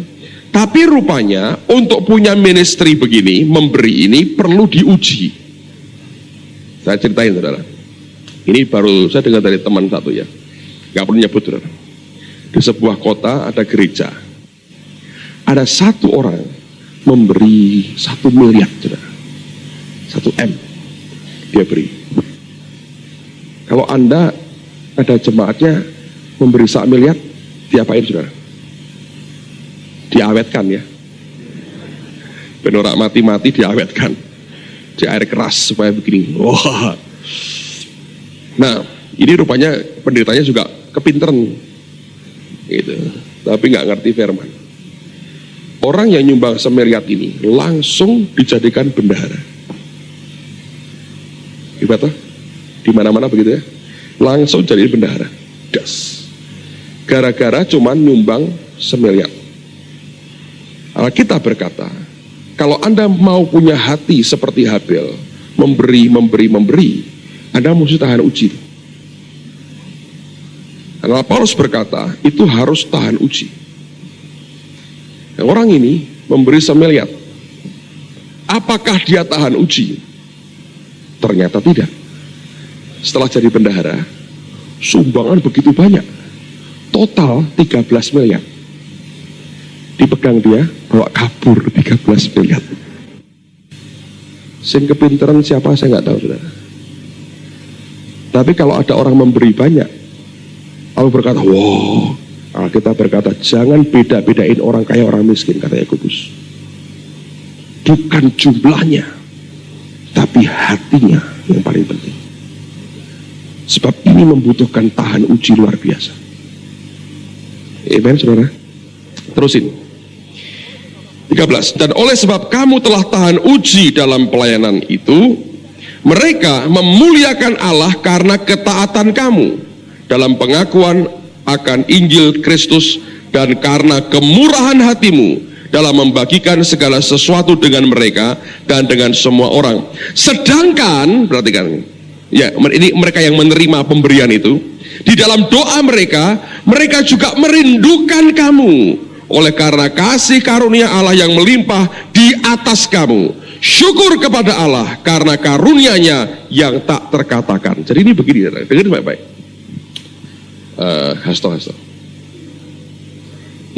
Tapi rupanya untuk punya ministry begini, memberi ini perlu diuji. Saya ceritain saudara. Ini baru saya dengar dari teman satu ya. Gak perlu nyebut saudara. Di sebuah kota ada gereja. Ada satu orang memberi 1 miliar saudara. 1 M dia beri. Kalau Anda ada jemaatnya memberi 1 miliar, diapain saudara? Diawetkan ya. Benorak mati-mati diawetkan di air keras supaya begini. Wah. Nah, ini rupanya penderitanya juga kepinteran gitu, tapi nggak ngerti firman. Orang yang nyumbang 1 miliar ini langsung dijadikan bendahara. Gimana? Di mana-mana begitu ya. Langsung jadi bendahara. Das. Gara-gara cuman nyumbang 1 miliar. Alkitab berkata, kalau Anda mau punya hati seperti Habel, memberi, Anda mesti tahan uji. Karena Paulus berkata, itu harus tahan uji. Orang ini memberi 1 miliar. Apakah dia tahan uji? Ternyata tidak. Setelah jadi bendahara, sumbangan begitu banyak. Total 13 miliar. Dipegang dia, bawa kabur 13 miliar. Sing kepintaran siapa saya nggak tahu saudara. Tapi kalau ada orang memberi banyak, lalu berkata, wow, kita berkata jangan beda-bedain orang kaya orang miskin, kata Yakobus. Bukan jumlahnya, tapi hatinya yang paling penting. Sebab ini membutuhkan tahan uji luar biasa. Amen saudara. Terusin. 13. Dan oleh sebab kamu telah tahan uji dalam pelayanan itu, mereka memuliakan Allah karena ketaatan kamu dalam pengakuan akan Injil Kristus dan karena kemurahan hatimu dalam membagikan segala sesuatu dengan mereka dan dengan semua orang. Sedangkan, perhatikan, ya ini mereka yang menerima pemberian itu, di dalam doa mereka juga merindukan kamu. Oleh karena kasih karunia Allah yang melimpah di atas kamu. Syukur kepada Allah karena karunia-Nya yang tak terkatakan. Jadi ini begini, dengar baik-baik. Hasto.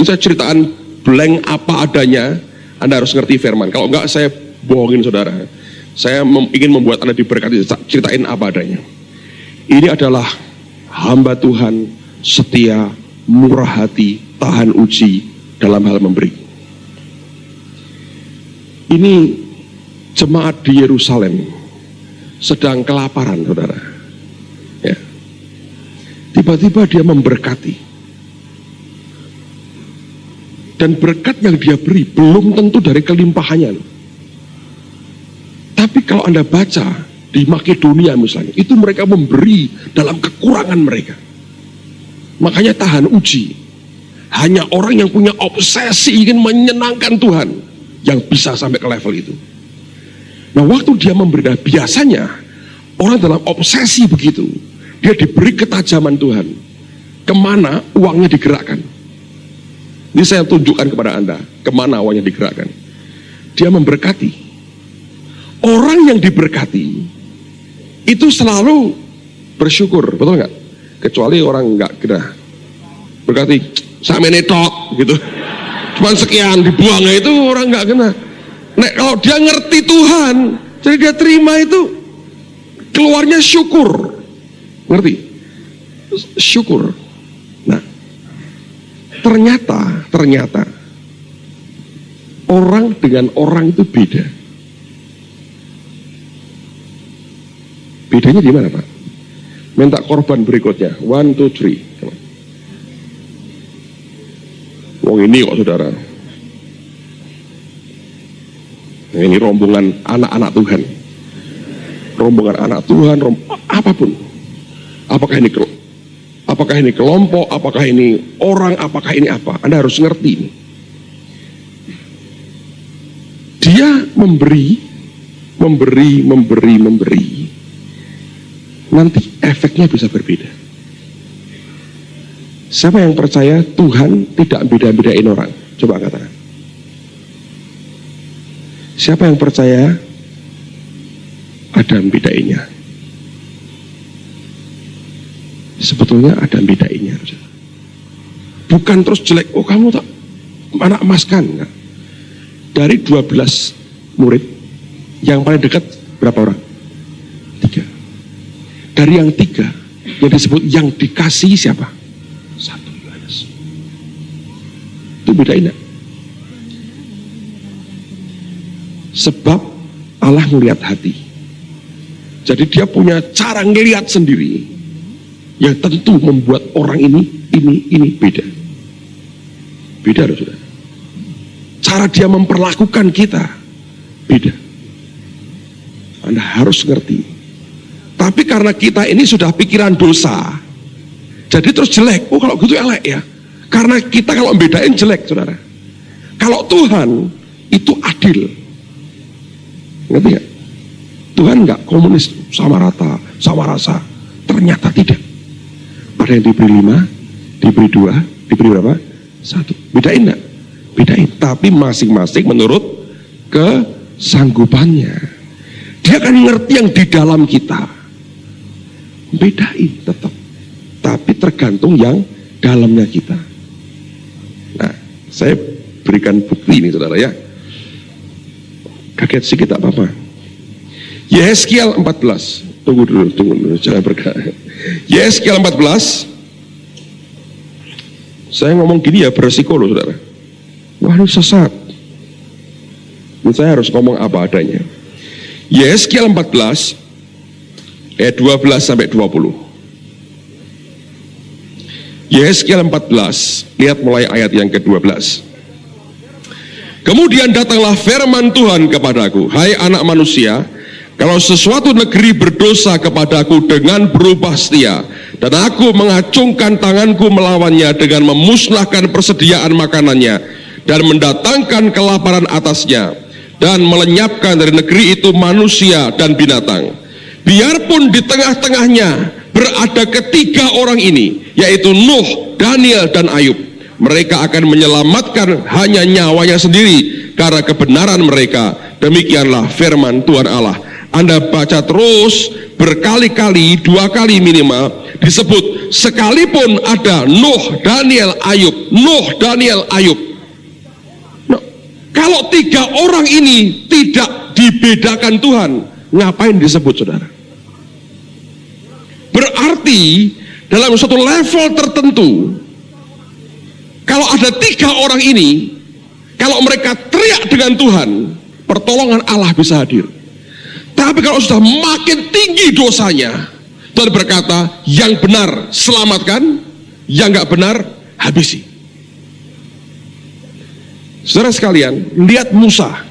Ini saya ceritaan blank apa adanya. Anda harus ngerti firman. Kalau enggak saya bohongin saudara. Saya ingin membuat Anda diberkati. Ceritain apa adanya. Ini adalah hamba Tuhan, setia, murah hati, tahan uji dalam hal memberi. Ini jemaat di Yerusalem sedang kelaparan, saudara. Ya. Tiba-tiba dia memberkati. Dan berkat yang dia beri belum tentu dari kelimpahannya. Tapi kalau Anda baca di Makedonia misalnya, itu mereka memberi dalam kekurangan mereka. Makanya tahan uji. Hanya orang yang punya obsesi ingin menyenangkan Tuhan yang bisa sampai ke level itu. Nah, waktu dia memberi, biasanya orang dalam obsesi begitu, dia diberi ketajaman Tuhan. Kemana uangnya digerakkan? Ini saya tunjukkan kepada Anda, kemana uangnya digerakkan. Dia memberkati. Orang yang diberkati itu selalu bersyukur, betul nggak? Kecuali orang nggak kena berkati. Sama netok gitu, cuman sekian dibuangnya itu orang nggak kena. Nek kalau dia ngerti Tuhan, jadi dia terima itu, keluarnya syukur, ngerti? Syukur. Nah, ternyata orang dengan orang itu beda. Bedanya di mana, Pak? Minta korban berikutnya, 1, 2, 3. Wong ini kok saudara, ini rombongan anak-anak Tuhan, apapun, apakah ini kelompok, apakah ini orang, apakah ini apa, Anda harus ngerti ini. Dia memberi, nanti efeknya bisa berbeda. Siapa yang percaya Tuhan tidak beda-bedain orang? Coba katakan. Siapa yang percaya ada yang bedainnya? Sebetulnya ada bedainnya. Bukan terus jelek, oh kamu tak anak emas kan? Nah, dari 12 murid, yang paling dekat berapa orang? 3. Dari yang 3, yang disebut yang dikasihi siapa? 1 Yohanes. Itu bedain. Sebab Allah melihat hati. Jadi dia punya cara ngelihat sendiri yang tentu membuat orang ini beda. Beda loh saudara. Cara dia memperlakukan kita beda. Anda harus ngerti. Tapi karena kita ini sudah pikiran dosa, jadi terus jelek. Oh kalau gitu elek ya. Karena kita kalau membedain jelek saudara. Kalau Tuhan itu adil. Ngerti gak? Tuhan nggak komunis sama rata, sama rasa. Ternyata tidak. Ada yang diberi 5, diberi 2, diberi berapa? 1. Bedain gak? Bedain. Tapi masing-masing menurut kesanggupannya. Dia akan ngerti yang di dalam kita. Bedain tetap. Tapi tergantung yang dalamnya kita. Nah, saya berikan bukti ini saudara ya. Kaget sih kita apa-apa. Yehezkiel 14. Tunggu dulu, jangan bergerak. Yehezkiel 14. Saya ngomong gini ya beresiko loh saudara. Wah ini sesat. Ini saya harus ngomong apa adanya. Yehezkiel 14 ayat 12 sampai 20. Yehezkiel 14, lihat mulai ayat yang ke-12. Kemudian datanglah firman Tuhan kepadaku, hai anak manusia, kalau sesuatu negeri berdosa kepadaku dengan berubah setia, dan aku mengacungkan tanganku melawannya dengan memusnahkan persediaan makanannya, dan mendatangkan kelaparan atasnya, dan melenyapkan dari negeri itu manusia dan binatang. Biarpun di tengah-tengahnya berada ketiga orang ini, yaitu Nuh, Daniel, dan Ayub, mereka akan menyelamatkan hanya nyawanya sendiri karena kebenaran mereka. Demikianlah firman Tuhan Allah. Anda baca terus berkali-kali, 2 kali minimal disebut, sekalipun ada Nuh, Daniel, Ayub, Nuh, Daniel, Ayub. Nah, kalau 3 orang ini tidak dibedakan Tuhan, ngapain disebut saudara? Berarti dalam suatu level tertentu, kalau ada 3 orang ini, kalau mereka teriak dengan Tuhan, pertolongan Allah bisa hadir. Tapi kalau sudah makin tinggi dosanya, Tuhan berkata, yang benar selamatkan, yang nggak benar habisi. Saudara sekalian, lihat Musa.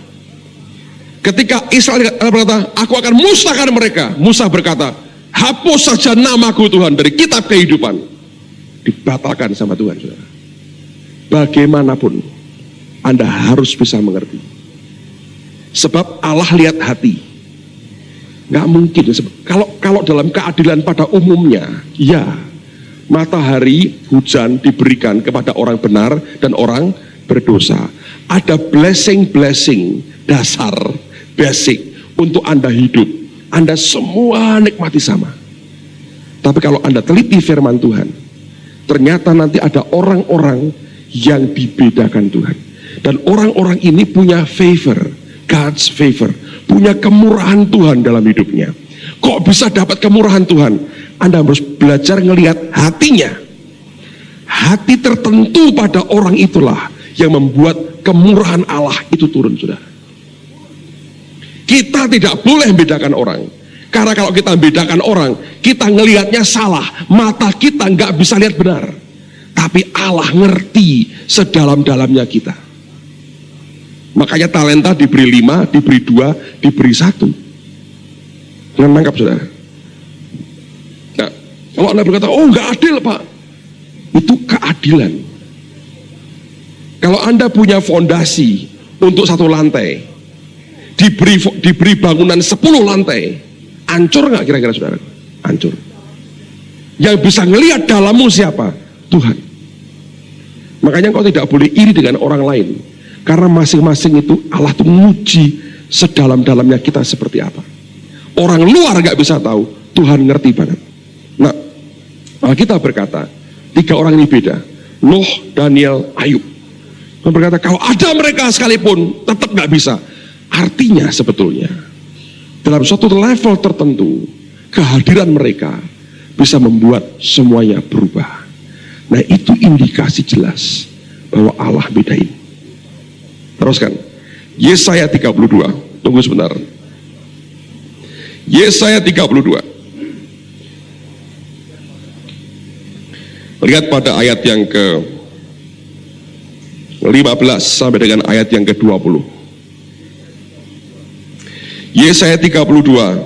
Ketika Israel berkata, aku akan musnahkan mereka, Musa berkata, hapus saja namaku Tuhan dari kitab kehidupan. Dibatalkan sama Tuhan saudara. Bagaimanapun Anda harus bisa mengerti. Sebab Allah lihat hati. Nggak mungkin. Kalau dalam keadilan pada umumnya, ya, matahari, hujan diberikan kepada orang benar dan orang berdosa. Ada blessing dasar, basic untuk Anda hidup. Anda semua nikmati sama. Tapi kalau Anda teliti firman Tuhan, ternyata nanti ada orang-orang yang dibedakan Tuhan. Dan orang-orang ini punya favor, God's favor, punya kemurahan Tuhan dalam hidupnya. Kok bisa dapat kemurahan Tuhan? Anda harus belajar ngelihat hatinya. Hati tertentu pada orang itulah yang membuat kemurahan Allah itu turun, saudara. Kita tidak boleh membedakan orang. Karena kalau kita membedakan orang, kita ngelihatnya salah. Mata kita nggak bisa lihat benar. Tapi Allah ngerti sedalam-dalamnya kita. Makanya talenta diberi 5, diberi 2, diberi 1. Jangan nangkap saudara. Nah, kalau Anda berkata, oh nggak adil Pak, itu keadilan. Kalau Anda punya fondasi untuk 1 lantai, diberi bangunan 10 lantai, hancur nggak kira-kira saudara? Hancur. Yang bisa ngelihat dalammu siapa? Tuhan. Makanya kau tidak boleh iri dengan orang lain. Karena masing-masing itu Allah tuh menguji sedalam-dalamnya kita seperti apa. Orang luar gak bisa tahu, Tuhan ngerti banget. Nah, Alkitab berkata, 3 orang ini beda. Nuh, Daniel, Ayub. Mereka berkata, kalau ada mereka sekalipun, tetap nggak bisa. Artinya sebetulnya, dalam suatu level tertentu, kehadiran mereka bisa membuat semuanya berubah. Nah, itu indikasi jelas bahwa Allah bedain. Teruskan. Yesaya 32. Tunggu sebentar. Yesaya 32. Lihat pada ayat yang ke-15 sampai dengan ayat yang ke-20. Yesaya 32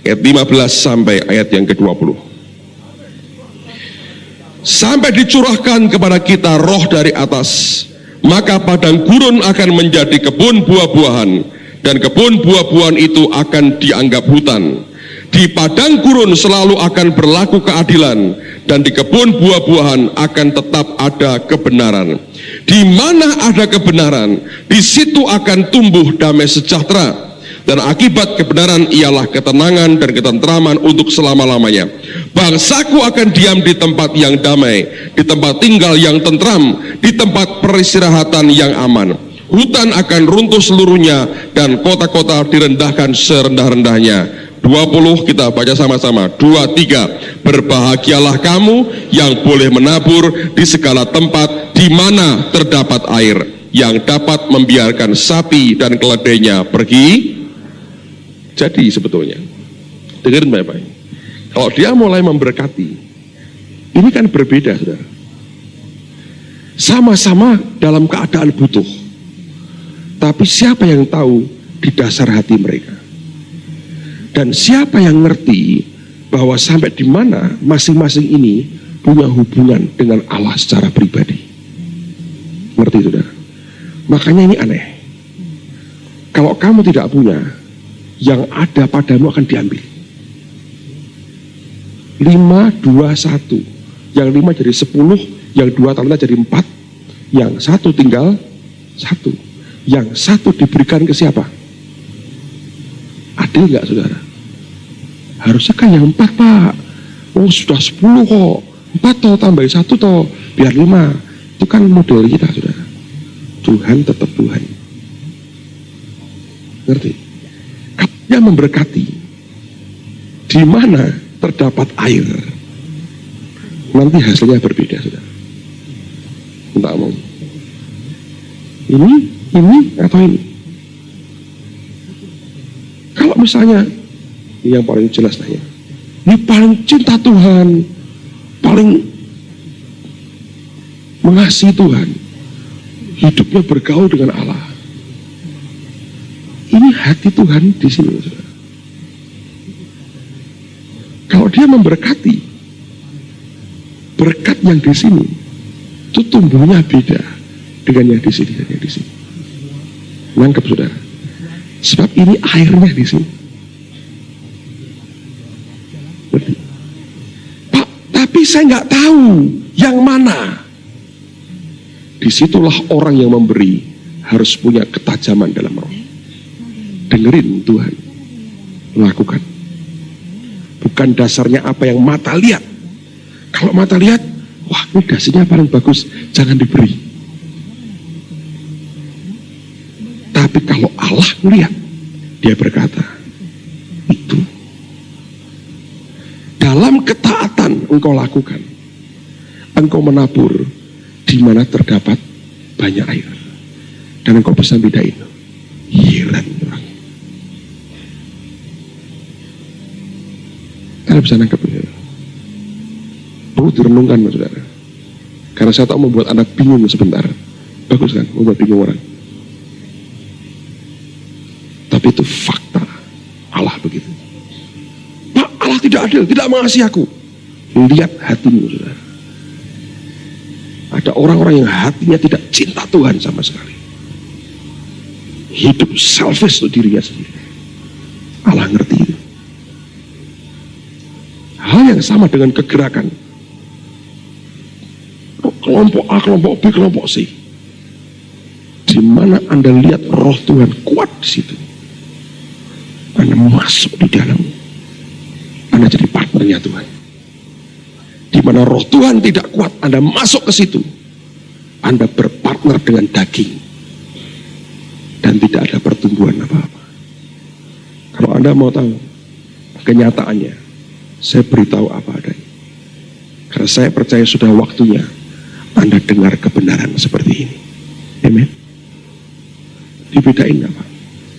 ayat 15 sampai ayat yang ke-20. Sampai dicurahkan kepada kita roh dari atas, maka padang gurun akan menjadi kebun buah-buahan, dan kebun buah-buahan itu akan dianggap hutan. Di padang gurun selalu akan berlaku keadilan, dan di kebun buah-buahan akan tetap ada kebenaran. Di mana ada kebenaran, di situ akan tumbuh damai sejahtera. Dan akibat kebenaran ialah ketenangan dan ketentraman untuk selama-lamanya. Bangsaku akan diam di tempat yang damai, di tempat tinggal yang tentram, di tempat peristirahatan yang aman. Hutan akan runtuh seluruhnya, dan kota-kota direndahkan serendah-rendahnya. 20 kita baca sama-sama. 2, 3. Berbahagialah kamu yang boleh menabur di segala tempat di mana terdapat air, yang dapat membiarkan sapi dan keledainya pergi. Jadi sebetulnya, dengerin baik-baik. Kalau dia mulai memberkati, ini kan berbeda, saudara. Sama-sama dalam keadaan butuh, tapi siapa yang tahu di dasar hati mereka? Dan siapa yang ngerti bahwa sampai di mana masing-masing ini punya hubungan dengan Allah secara pribadi? Ngerti, saudara? Makanya ini aneh. Kalau kamu tidak punya, yang ada padamu akan diambil. 5, 2, 1. Yang 5 jadi 10, yang 2 tambah jadi 4, yang 1 tinggal 1. Yang 1 diberikan ke siapa? Adil nggak, saudara? Harusnya kan yang 4, Pak. Oh, sudah 10 kok. 4 toh, tambahin 1 toh, biar 5. Itu kan model kita, saudara. Tuhan tetap Tuhan. Ngerti? Kalau dia memberkati, di mana terdapat air, nanti hasilnya berbeda, saudara. Entah mau ini atau ini. Kalau misalnya ini yang paling jelas nanya, ini paling cinta Tuhan, paling mengasihi Tuhan, hidupnya bergaul dengan Allah. Ini hati Tuhan di sini, saudara. Kalau dia memberkati, berkat yang di sini itu tumbuhnya beda dengan yang di sini dan yang di sini. Nangkep, saudara? Sebab ini airnya di sini. Berarti, Pak, tapi saya nggak tahu yang mana. Disitulah orang yang memberi harus punya ketajaman dalam roh. Dengerin Tuhan, lakukan. Bukan dasarnya apa yang mata lihat. Kalau mata lihat, wah ini dasinya paling bagus, jangan diberi. Tapi kalau Allah melihat, dia berkata, itu. Dalam ketaatan engkau lakukan, engkau menabur di mana terdapat banyak air, dan engkau bisa bedain. Heran orang. Kalian bisa nangkep ya? Perlu direnungkan, saudara. Karena saya tahu membuat anak bingung sebentar. Bagus kan, membuat bingung orang. Tapi itu fakta. Allah begitu. Pak, Allah tidak adil, tidak mengasihi aku. Lihat hatimu, saudara. Ada orang-orang yang hatinya tidak cinta Tuhan sama sekali. Hidup selfish untuk dirinya sendiri. Allah ngerti itu. Hal yang sama dengan kegerakan. Kelompok A, kelompok B, kelompok C. Di mana Anda lihat roh Tuhan kuat di situ, Anda masuk di dalam, Anda jadi partnernya Tuhan. Di mana roh Tuhan tidak kuat, Anda masuk ke situ, Anda berpartner dengan daging dan tidak ada pertumbuhan apa-apa. Kalau Anda mau tahu kenyataannya, saya beritahu apa adanya. Karena saya percaya sudah waktunya Anda dengar kebenaran seperti ini. Amen. Dibedain apa?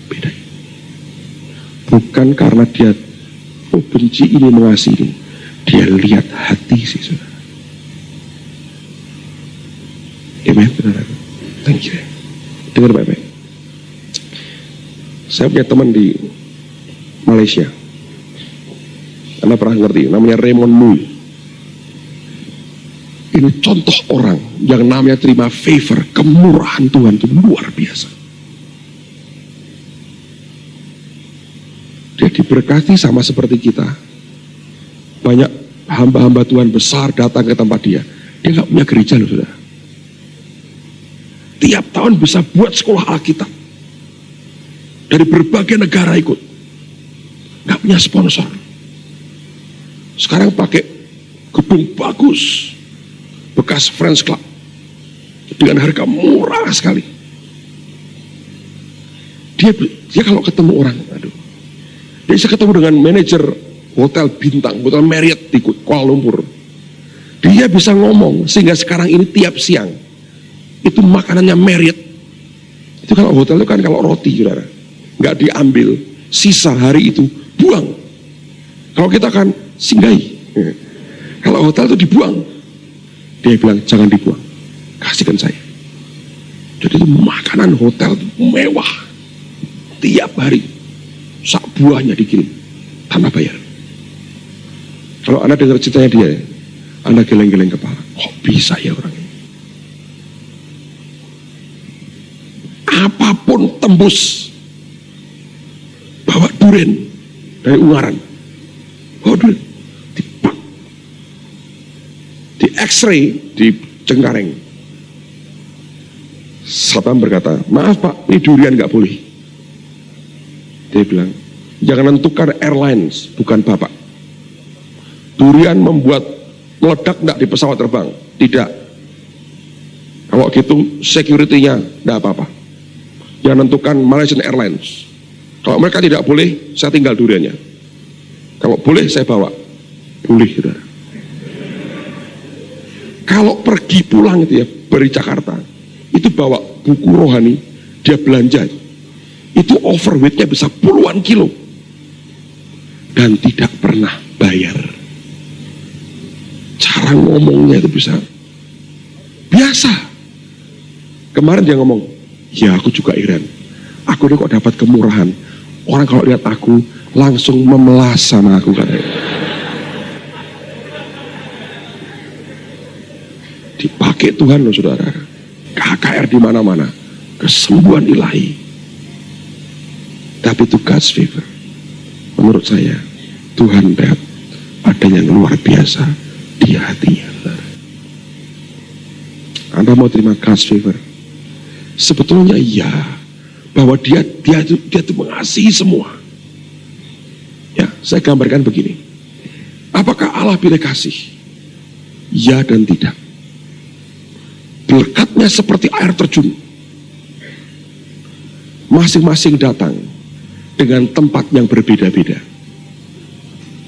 Bedain. Bukan karena dia benci ini mengasihi ini. Dia lihat hati sih saudara. Amen. Benar. Thank you. Dengar baik-baik. Saya punya teman di Malaysia. Anda pernah ngerti, namanya Raymond Mui. Ini contoh orang yang namanya terima favor, kemurahan Tuhan itu luar biasa. Dia diberkati sama seperti kita. Banyak hamba-hamba Tuhan besar datang ke tempat dia. Dia nggak punya gereja loh saudara. Tiap tahun bisa buat sekolah Alkitab. Dari berbagai negara ikut. Nggak punya sponsor. Sekarang pakai gedung bagus. Bekas Friends Club. Dengan harga murah sekali. Dia kalau ketemu orang, aduh. Dia bisa ketemu dengan manajer hotel bintang, hotel Marriott di Kuala Lumpur. Dia bisa ngomong sehingga sekarang ini tiap siang itu makanannya Marriott. Itu kalau hotel itu kan kalau roti saudara, nggak diambil, sisa hari itu buang. Kalau kita kan singgahi. Kalau hotel itu dibuang. Dia bilang jangan dibuang, kasihkan saya. Jadi itu makanan hotel itu mewah tiap hari. Sak buahnya dikirim tanpa bayar. Kalau Anda dengar ceritanya dia, Anda geleng-geleng kepala. Kok bisa ya orang ini? Apapun tembus. Bawa durian dari Ungaran. Bawa durian. Dipak. Di X-ray di Cengkareng. Satpam berkata, maaf Pak, ini durian nggak boleh. Dia bilang, jangan tentukan airlines, bukan Bapak. Durian membuat meledak enggak di pesawat terbang? Tidak. Kalau gitu security-nya enggak apa-apa. Jangan tentukan Malaysian Airlines. Kalau mereka tidak boleh, saya tinggal duriannya. Kalau boleh, saya bawa. Boleh, saudara. Kalau pergi pulang itu ya, dari Jakarta, itu bawa buku rohani, dia belanja. Itu overweightnya bisa puluhan kilo dan tidak pernah bayar. Cara ngomongnya itu bisa biasa. Kemarin dia ngomong, ya aku juga heran, aku ini kok dapat kemurahan. Orang kalau lihat aku langsung memelas sama aku katanya. Dipakai Tuhan loh saudara. KKR di mana-mana, kesembuhan ilahi. Tapi itu God's favor. Menurut saya Tuhan lihat ada yang luar biasa di hatinya. Anda mau terima God's favor? Sebetulnya iya, bahwa dia itu mengasihi semua. Ya, saya gambarkan begini. Apakah Allah pilih kasih? Ya dan tidak. Berkatnya seperti air terjun. Masing-masing datang dengan tempat yang berbeda-beda.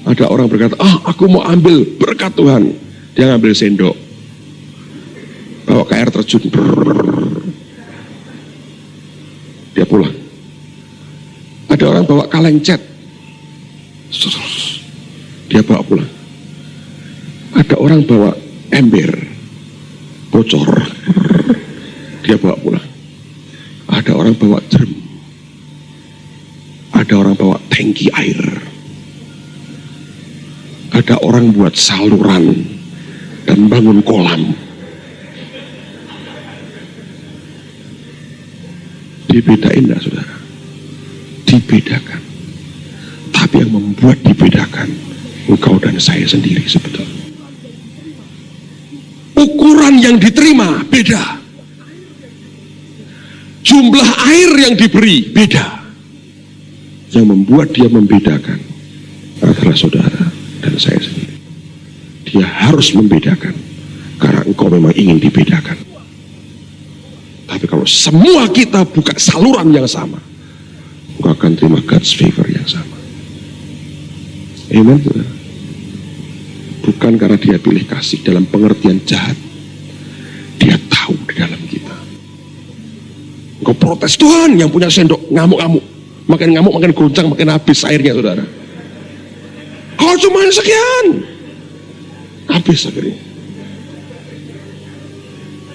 Ada orang berkata, aku mau ambil berkat Tuhan. Dia ngambil sendok, bawa ke air terjun, dia pulang. Ada orang bawa kaleng cat, dia bawa pulang. Ada orang bawa ember, bocor, dia bawa pulang. Ada orang bawa drum, ada orang bawa tangki air, ada orang buat saluran dan bangun kolam. Dibedain enggak saudara? Dibedakan. Tapi yang membuat dibedakan engkau dan saya sendiri sebetulnya. Ukuran yang diterima beda. Jumlah air yang diberi beda. Yang membuat dia membedakan adalah saudara dan saya sendiri. Dia harus membedakan, karena engkau memang ingin dibedakan. Tapi kalau semua kita buka saluran yang sama, engkau akan terima God's favor yang sama. Amen. Bukan karena dia pilih kasih dalam pengertian jahat, dia tahu di dalam kita. Engkau protes, Tuhan yang punya sendok ngamuk-ngamuk, makin goncang, makin habis airnya, saudara. Kau cuma sekian, habis akhirnya.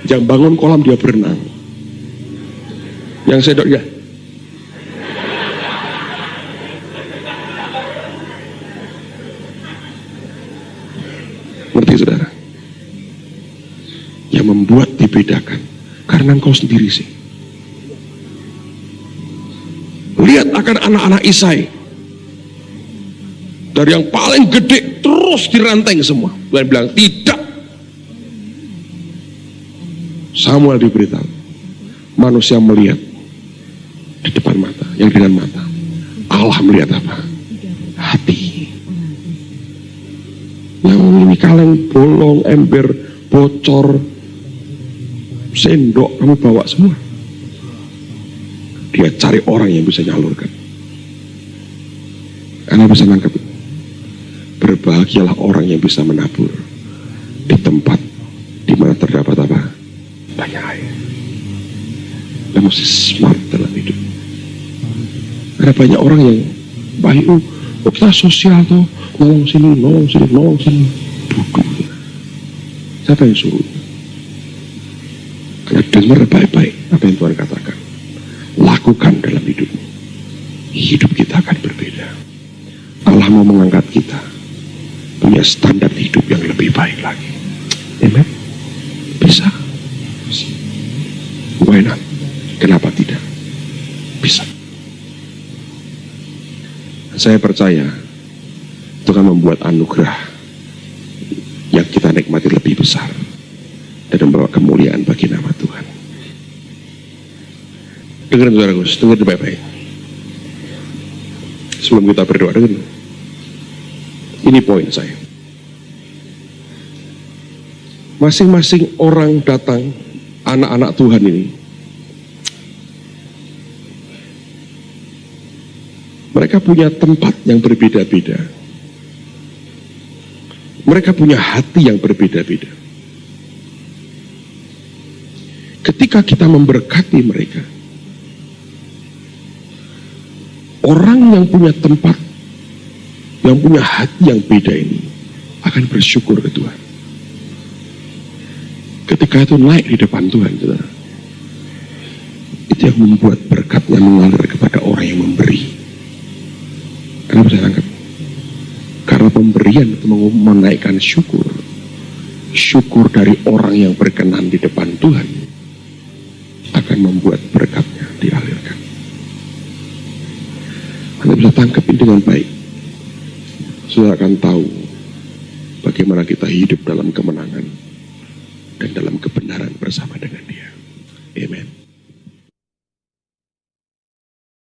Yang bangun kolam dia berenang, yang sendok ya. Ngerti saudara? Yang membuat dibedakan karena engkau sendiri sih. Lihat akan anak-anak Isai, dari yang paling gede terus diranteng semua. Tuhan bilang tidak. Samuel diberitahu, manusia melihat di depan mata, yang dengan mata. Allah melihat apa? Hati. Yang ini kaleng bolong, ember bocor, sendok kamu bawa semua. Dia cari orang yang bisa nyalurkan. Anda bisa nangkep. Berbahagialah orang yang bisa menabur di tempat di mana terdapat apa? Banyak air. Kita mesti smart dalam hidup. Ada banyak orang yang baik, kita sosial tuh, nolong sini. Bodoh. Siapa yang suruh? Karena dengar baik-baik apa yang Tuhan katakan. Lakukan dalam hidupmu. Hidup kita akan berbeda. Allah mau mengangkat kita punya standar hidup yang lebih baik lagi. Amen. Bisa. Why not? Kenapa tidak? Bisa. Saya percaya Tuhan membuat anugerah yang kita nikmati lebih besar dan membawa kemuliaan bagi nama Tuhan. Dengerin saudara Gus, dengerin baik-baik. Sebelum kita berdoa, dengerin. Ini poin saya. Masing-masing orang datang, anak-anak Tuhan ini, mereka punya tempat yang berbeda-beda. Mereka punya hati yang berbeda-beda. Ketika kita memberkati mereka, orang yang punya tempat, yang punya hati yang beda ini akan bersyukur ke Tuhan. Ketika itu naik di depan Tuhan, saudara, itu yang membuat berkatnya mengalir kepada orang yang memberi. Kenapa saya tangkap? Karena pemberian itu menaikkan syukur. Syukur dari orang yang berkenan di depan Tuhan akan membuat berkatnya dialirkan. Anda bisa tangkap ini dengan baik. Saudara akan tahu bagaimana kita hidup dalam kemenangan dan dalam kebenaran bersama dengan Dia. Amen.